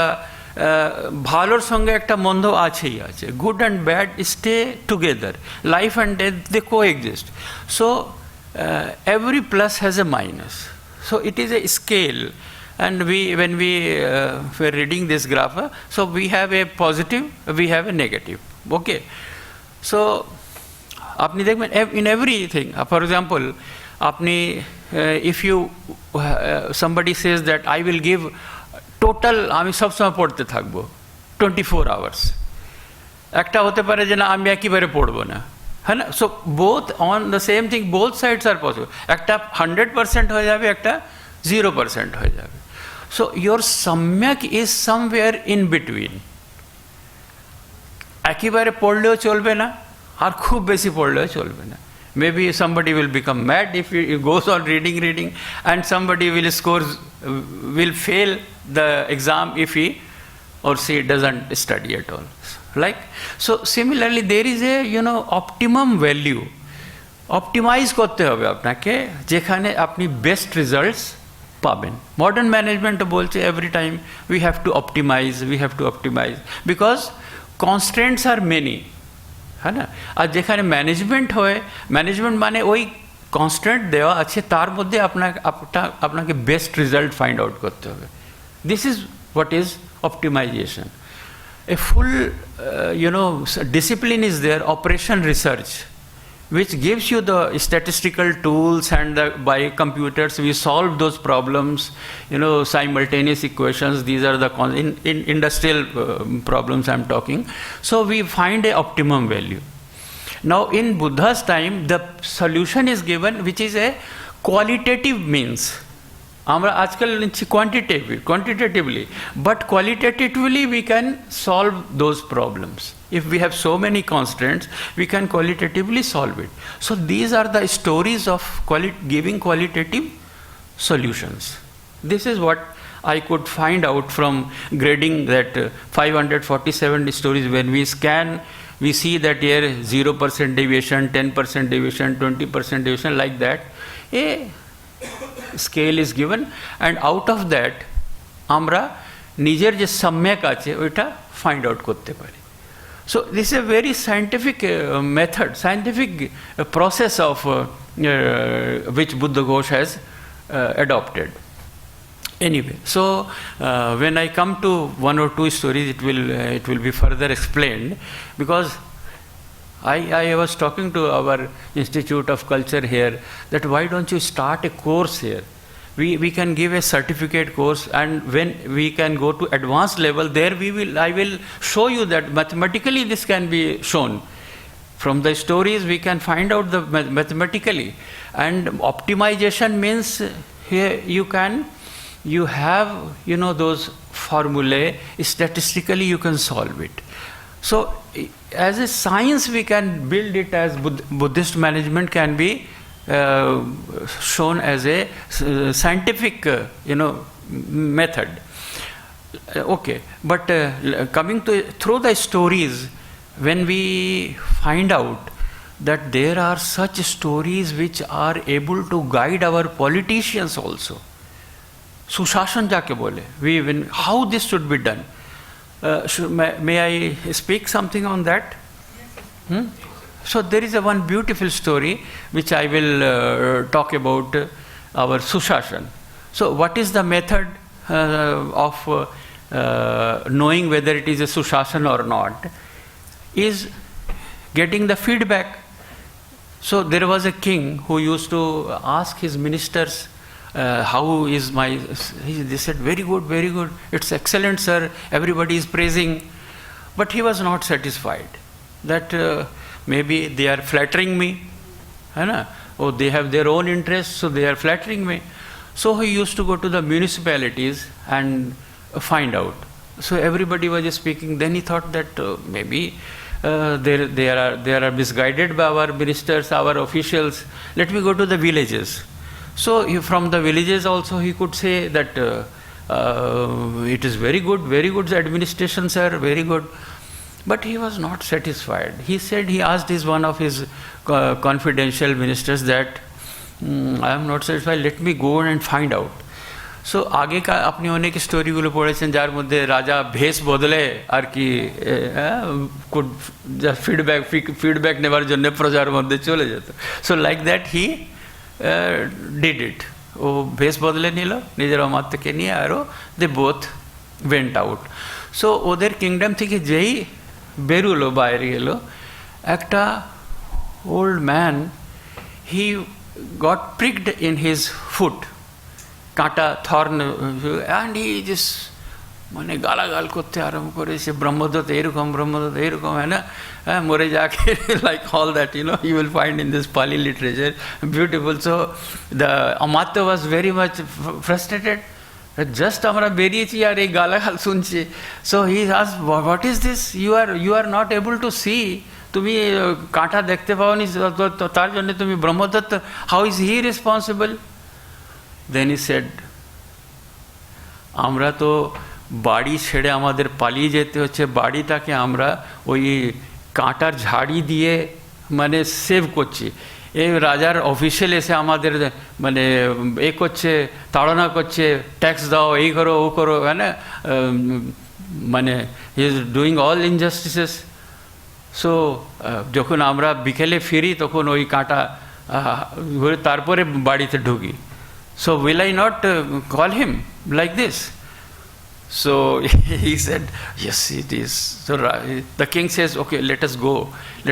ভালোর সঙ্গে একটা মন্দ আছেই আছে। Good and bad stay together, life and death they coexist. So every plus has a minus. So it is a scale, and when we were reading this graph, so we have a positive, we have a negative. Okay, so আপনি দেখবেন in everything, for example, আপনি if you somebody says that I will give total, আমি সবসময় পড়তে থাকবো 24 hours, একটা হতে পারে যে না আমি একেবারে পড়বো না, হ্যাঁ না? So both on the same thing, both sides are possible. একটা 100% হয়ে যাবে, একটা 0% হয়ে যাবে। সো ইয়োর সম্যক ইজ সামওয়্যার ইন বিটুইন। একেবারে পড়লেও চলবে না, আর খুব বেশি পড়লেও চলবে না। Maybe somebody will become mad if he goes on reading, and somebody will fail the exam if he or she doesn't study at all. Like, so similarly there is a optimum value. Optimize করতে হবে আপনাকে, যেখানে আপনি best results পাবেন। Modern management বলছে every time we have to optimize because constraints are many, হ্যাঁ না? আর যেখানে ম্যানেজমেন্ট হয়, ম্যানেজমেন্ট মানে ওই কনস্ট্যান্ট দেওয়া আছে, তার মধ্যে আপনাকে বেস্ট রেজাল্ট ফাইন্ড আউট করতে হবে। This is what is optimisation. A full discipline is there, operation research, which gives you the statistical tools, and by computers we solve those problems, simultaneous equations. These are the in industrial problems I'm talking. So we find a optimum value. Now in Buddha's time the solution is given, which is a qualitative means. আমরা আজকাল নিচ্ছি quantitatively, but qualitatively we can solve those problems. If we have so many constraints, we can qualitatively solve it. So these are the stories of giving qualitative solutions. This is what I could find out from grading that 547 stories. When we scan, we see that here 0% deviation, 10% deviation, 20% deviation, like that. A scale is given, and out of that আমরা নিজের যে সম্যক আছে ওইটা find out করতে পারি। So this is a very scientific method, scientific process of which Buddha Ghosh has adopted. Anyway, so when I come to one or two stories, it will be further explained, because I was talking to our Institute of Culture here that why don't you start a course here? We can give a certificate course, and when we can go to advanced level, there I will show you that mathematically this can be shown. From the stories we can find out the mathematically, and optimization means here you have those formulae, statistically you can solve it. So as a science we can build it, as Buddhist management can be shown as a scientific method. Okay, but coming to through the stories, when we find out that there are such stories which are able to guide our politicians also. Sushashan jake bole. How this should be done. May I speak something on that? So there is one beautiful story which I will talk about our Sushashan. So what is the method of knowing whether it is a Sushashan or not? Is getting the feedback. So there was a king who used to ask his ministers, how is my... They said, very good, very good. It's excellent, sir. Everybody is praising. But he was not satisfied. That maybe they are flattering me. Or they have their own interests, so they are flattering me. So he used to go to the municipalities and find out. So everybody was just speaking. Then he thought that maybe they are misguided by our ministers, our officials. Let me go to the villages. So from the villages also he could say that it is very good administration, sir, very good. But he was not satisfied. He said, he asked one of his confidential ministers that I am not satisfied, let me go and find out. So आगे का अपनी अनेक स्टोरीগুলো পড়েছেন যার মধ্যে রাজা ভেষ বদলে আর কি ফিডব্যাক নেবার জন্য প্রজার মধ্যে চলে যেত. So like that he did it. ও ভেষ বদলে নিল নিজের অমাত্যকে নিয়ে, আরও they both went out. So ওদের কিংডম থেকে যেই বেরুলো, বাইরে এলো, একটা old man, he got pricked in his foot, কাঁটা থর্ন, অ্যান্ড হি জাস্ট মানে গালাগাল করতে আরম্ভ করেছে, ব্রহ্মদত্ত এরকম, ব্রহ্মদত্ত এরকম, হ্যাঁ মরে যাকে, like all that you will find in this Pali literature, beautiful. So the Amatya was very much frustrated. Just আমরা বেরিয়েছি আর এই গালাগাল শুনছি. So he asked, what is this? You are not able to see. তুমি কাঁটা দেখতে পাওনি, তার জন্য তুমি Brahmadatta, how is he responsible? Then he said, আমরা তো বাড়ি ছেড়ে আমাদের পালিয়ে যেতে হচ্ছে, বাড়িটাকে আমরা ওই কাঁটার ঝাড়ি দিয়ে মানে সেভ করছি. এই রাজার অফিসিয়াল এসে আমাদের মানে করছে, তাড়না করছে, ট্যাক্স দাও, এই করো, ও করো, হ্যাঁ মানে he is doing all ইনজাস্টিসেস. So যখন আমরা বিকেলে ফিরি তখন ওই কাঁটা তারপরে বাড়িতে ঢুকি. So will I not call him like this? So he said, yes, it is. So the king says, okay, let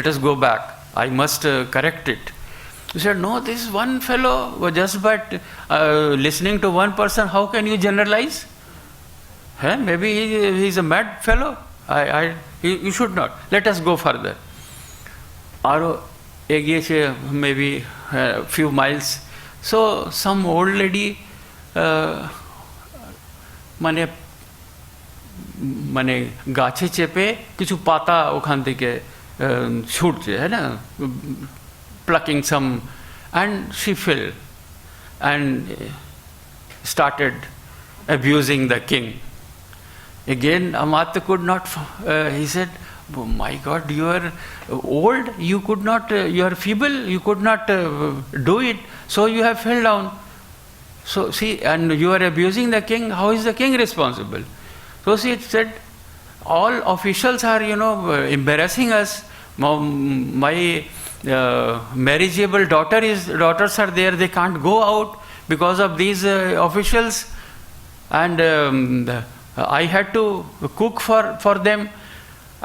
us go back. I must correct it. He said, no, this one fellow, just but listening to one person, how can you generalize? Maybe he is a mad fellow. You should not. Let us go further. Aro egiyeche maybe a few miles. So some old lady মানে গাছে চেপে কিছু পাতা ওখান থেকে ছুটছে, হ্যাঁ না, plucking some, and she fell and started abusing the king. Again Amatya could not, he said, oh my God, you are old, you could not, you are feeble, you could not do it, so you have fell down. So see, and you are abusing the king, how is the king responsible? So she said, all officials are, embarrassing us. My marriageable daughters are there, they can't go out because of these officials, and I had to cook for them.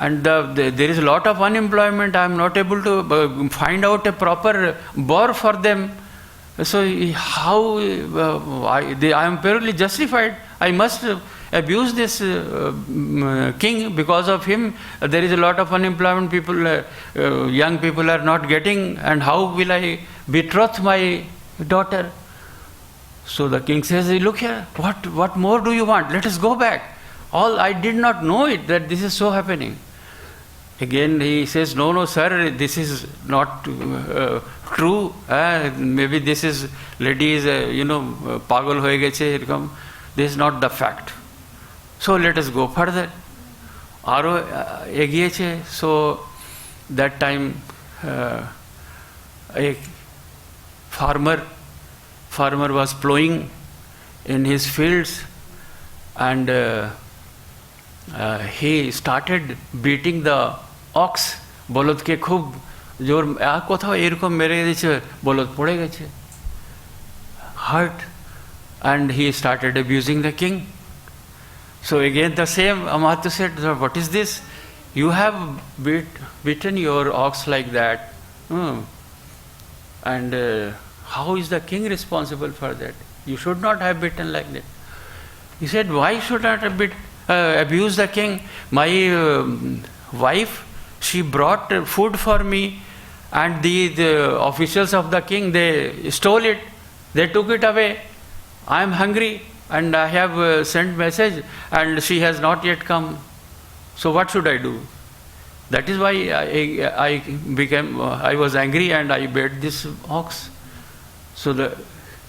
And there is a lot of unemployment. I am not able to find out a proper bor for them. So how I am purely justified. I must abuse this king. Because of him, there is a lot of unemployment. People, young people are not getting. And how will I betroth my daughter? So the king says, look here, what more do you want? Let us go back. I did not know it, that this is so happening. Again he says, no sir, this is not true. Maybe this is, lady is pagal hoye geche erokom. This is not the fact. So let us go further. Aro egiyeche. So that time a farmer was plowing in his fields, and he started beating the ox. বলদকে খুব জোর কোথাও এরকম মেরে দিয়েছে, বলদ পড়ে গেছে, hurt, and he started abusing the king. So again the same Amartya said, what is this? You have beaten your ox like that. And how is the king responsible for that? You should not have beaten like that. He said, why should I abuse the king? My wife, she brought food for me, and the officials of the king, they stole it. They took it away. I am hungry, and I have sent message, and she has not yet come. So what should I do? That is why I was angry, and I beat this ox. So the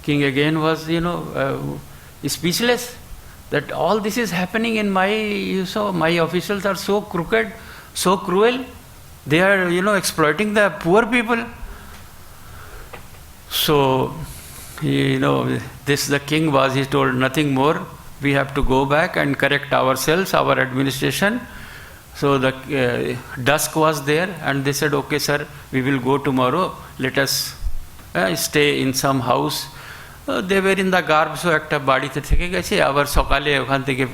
king again was, speechless, that all this is happening in my officials are so crooked, so cruel. They are, exploiting the poor people. So, the king was, he told nothing more. We have to go back and correct ourselves, our administration. So the dusk was there, and they said, okay sir, we will go tomorrow. Let us stay in some house. They were in the garb, so একটা বাড়িতে থেকে গেছে, আবার সকালে ওখান থেকে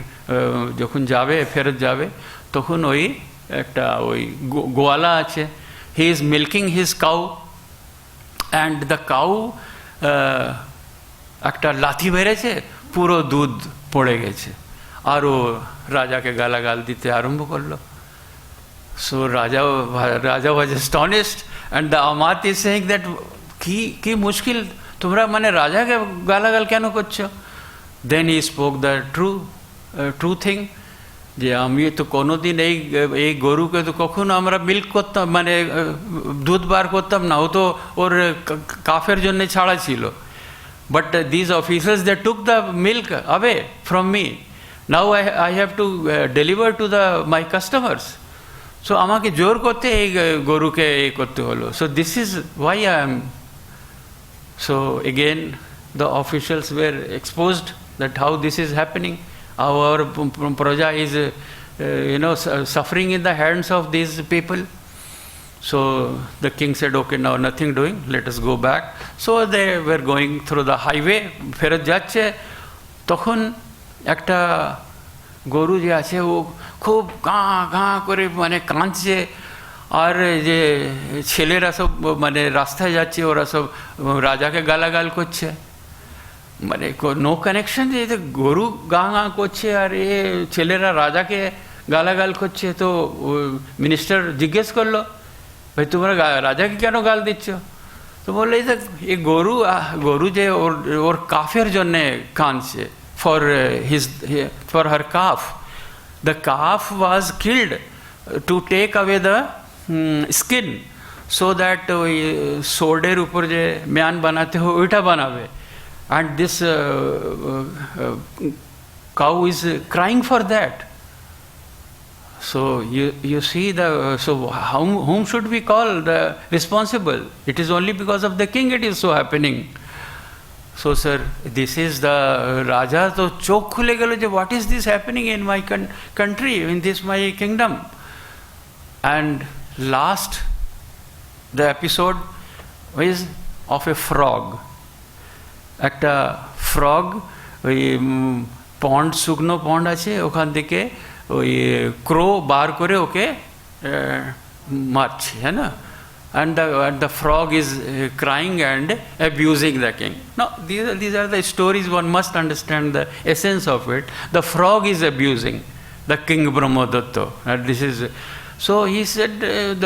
যখন যাবে, ফেরত যাবে, তখন ওই একটা ওই গোয়ালা আছে, he is milking his cow, and the cow একটা লাথি মেরেছে, পুরো দুধ পড়ে গেছে, আর ও রাজাকে গালাগাল দিতে আরম্ভ করলো। So Raja was astonished, and the Amat is saying that কি মুশকিল, তোমরা মানে রাজাকে গালাগাল কেন করছো? Then he spoke the true thing, যে আমি তো কোনোদিন এই গরুকে তো কখনো আমরা মিল্ক করতাম, মানে দুধ বার করতাম না, ও তো ওর কাফের জন্য ছাড়া ছিল। But these officers, they took the milk away from me. Now I have to deliver to my customers. So আমাকে জোর করতে এই গরুকে করতে হলো। So this is why I am. So again the officials were exposed that how this is happening. Our praja is suffering in the hands of these people. So the king said, okay, now nothing doing, let us go back. So they were going through the highway, ফেরত যাচ্ছে, তখন একটা গরু যে আছে ও খুব গাঁ গাঁ করে মানে কাঁদছে, আর যে ছেলেরা সব মানে রাস্তায় যাচ্ছে, ওরা সব রাজাকে গালাগাল করছে, মানে নো কানেকশন, যে গরু গাঁ গাঁ করছে আর ছেলেরা রাজাকে গালাগাল করছে। তো মিনিস্টার জিজ্ঞেস করলো, ভাই তোমরা রাজাকে কেন গাল দিচ্ছ? তো বললে এই গরু যে ওর কাফের জন্যে কাঁদছে, for her calf. The calf was killed to take away the skin, so that ওই সোর্ডের উপর যে ম্যান বানাতে হয় ওইটা বানাবে, and this cow is crying for that. So you see so whom should we call the responsible? It is only because of the king it is so happening. So sir, this is the Raja, to chok khule gelo je what is this happening in my country, in this my kingdom. And last, the episode is of a frog. একটা frog, ওই পন্ড, শুকনো পন্ড আছে, ওখান থেকে ওই ক্রো বার করে ওকে মারছে, হ্যাঁ না? And the frog is crying and abusing the king. Now these are the stories, one must understand the essence of it. The frog is abusing the king Brahmadatta, and this is so he said,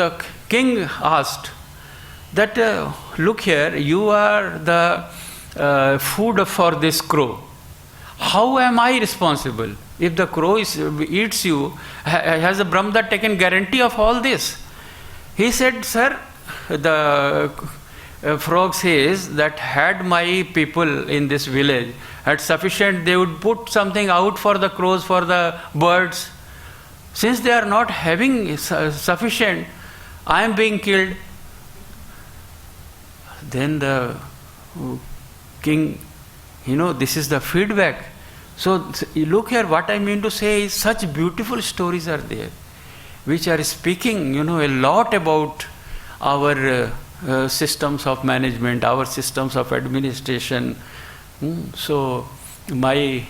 the king asked that look here, you are the food for this crow, how am I responsible? If the crow eats you, has the Brahmadatta taken guarantee of all this? He said, sir, the frog says that had my people in this village had sufficient, they would put something out for the crows, for the birds. Since they are not having sufficient, I am being killed. Then the king, this is the feedback. So you look here, what I mean to say is such beautiful stories are there, which are speaking, a lot about our systems of management, our systems of administration. So my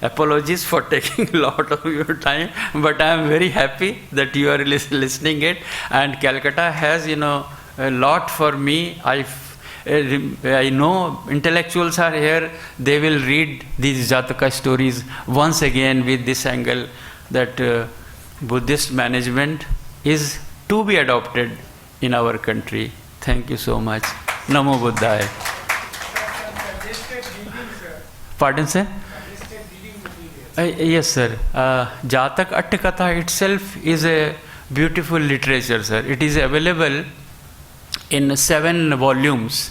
apologies for taking a lot of your time, but I am very happy that you are listening it. And Calcutta has, a lot for me. I know intellectuals are here. They will read these Jataka stories once again with this angle that Buddhist management is to be adopted in our country. Thank you so much. Namo Buddhaya. Pardon, sir? Yes, sir. Jatak Attakatha itself is a beautiful literature, sir. It is available in 7 volumes,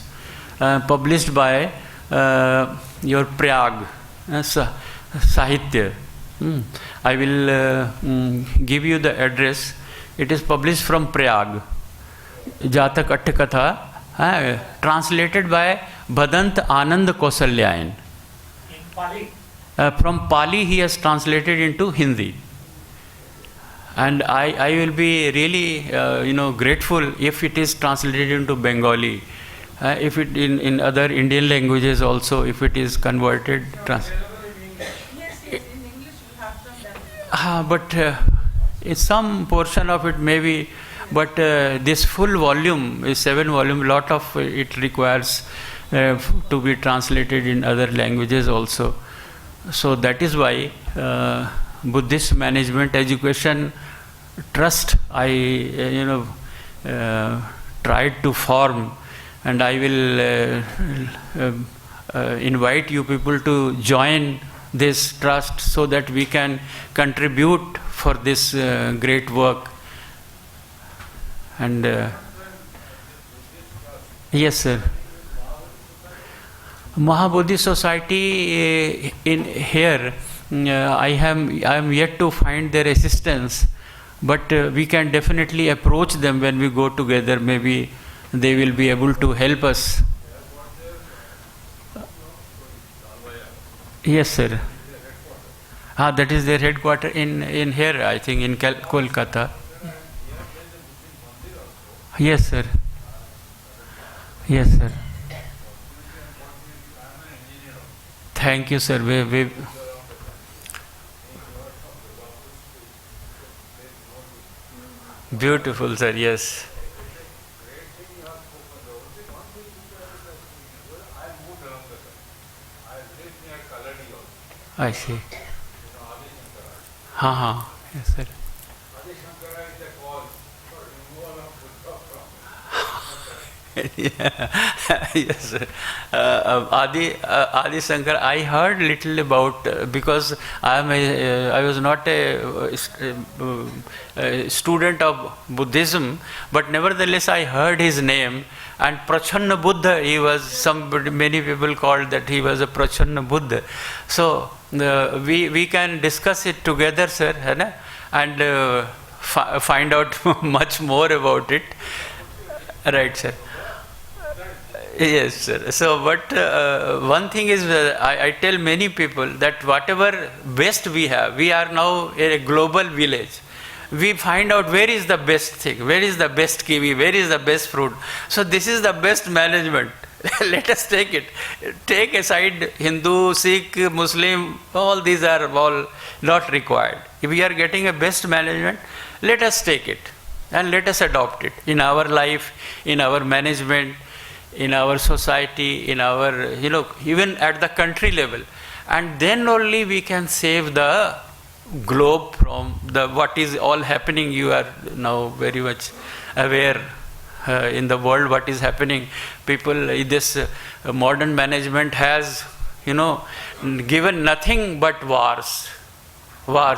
published by your Prayag Sahitya. I will give you the address. It is published from Prayag. Jatak Attakatha, translated by Bhadant Anand Kausalyayan. In Pali? From Pali he has translated into Hindi. And I will be really grateful if it is translated into Bengali, if it in other Indian languages also, if it is converted. Yes, in English we have some that. But some portion of it maybe, but this full volume is 7 volume, lot of it requires to be translated in other languages also. So that is why Buddhist Management Education Trust I tried to form, and I will invite you people to join this trust so that we can contribute for this great work. And yes, sir. Mahabodhi Society in here, I am yet to find their assistance, but we can definitely approach them when we go together. Maybe they will be able to help us. Yes, sir. That is their headquarters in here, I think, in Kolkata. Yes, sir. Yes, sir. Thank you, sir. Beautiful, sir. Yes. I see. Yes, sir. Yes, sir. Adi Shankar, I heard little about because I was not a student of Buddhism, but nevertheless I heard his name. And Prachanna Buddha, many people called that he was a Prachanna Buddha. So we can discuss it together, sir, and find out much more about it. Right, sir. Yes, sir. So, but one thing is, I tell many people that whatever best we have, we are now in a global village. We find out where is the best thing, where is the best kiwi, where is the best fruit. So, this is the best management. Let us take it. Take aside Hindu, Sikh, Muslim, all these are all not required. If we are getting a best management, let us take it and let us adopt it in our life, in our management, in our society, in our, even at the country level. And then only we can save the globe from what is all happening. You are now very much aware in the world what is happening. People, this modern management has, given nothing but wars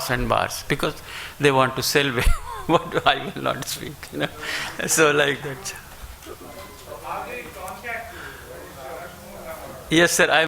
and wars, because they want to sell what I will not speak. So like that. Yes, sir.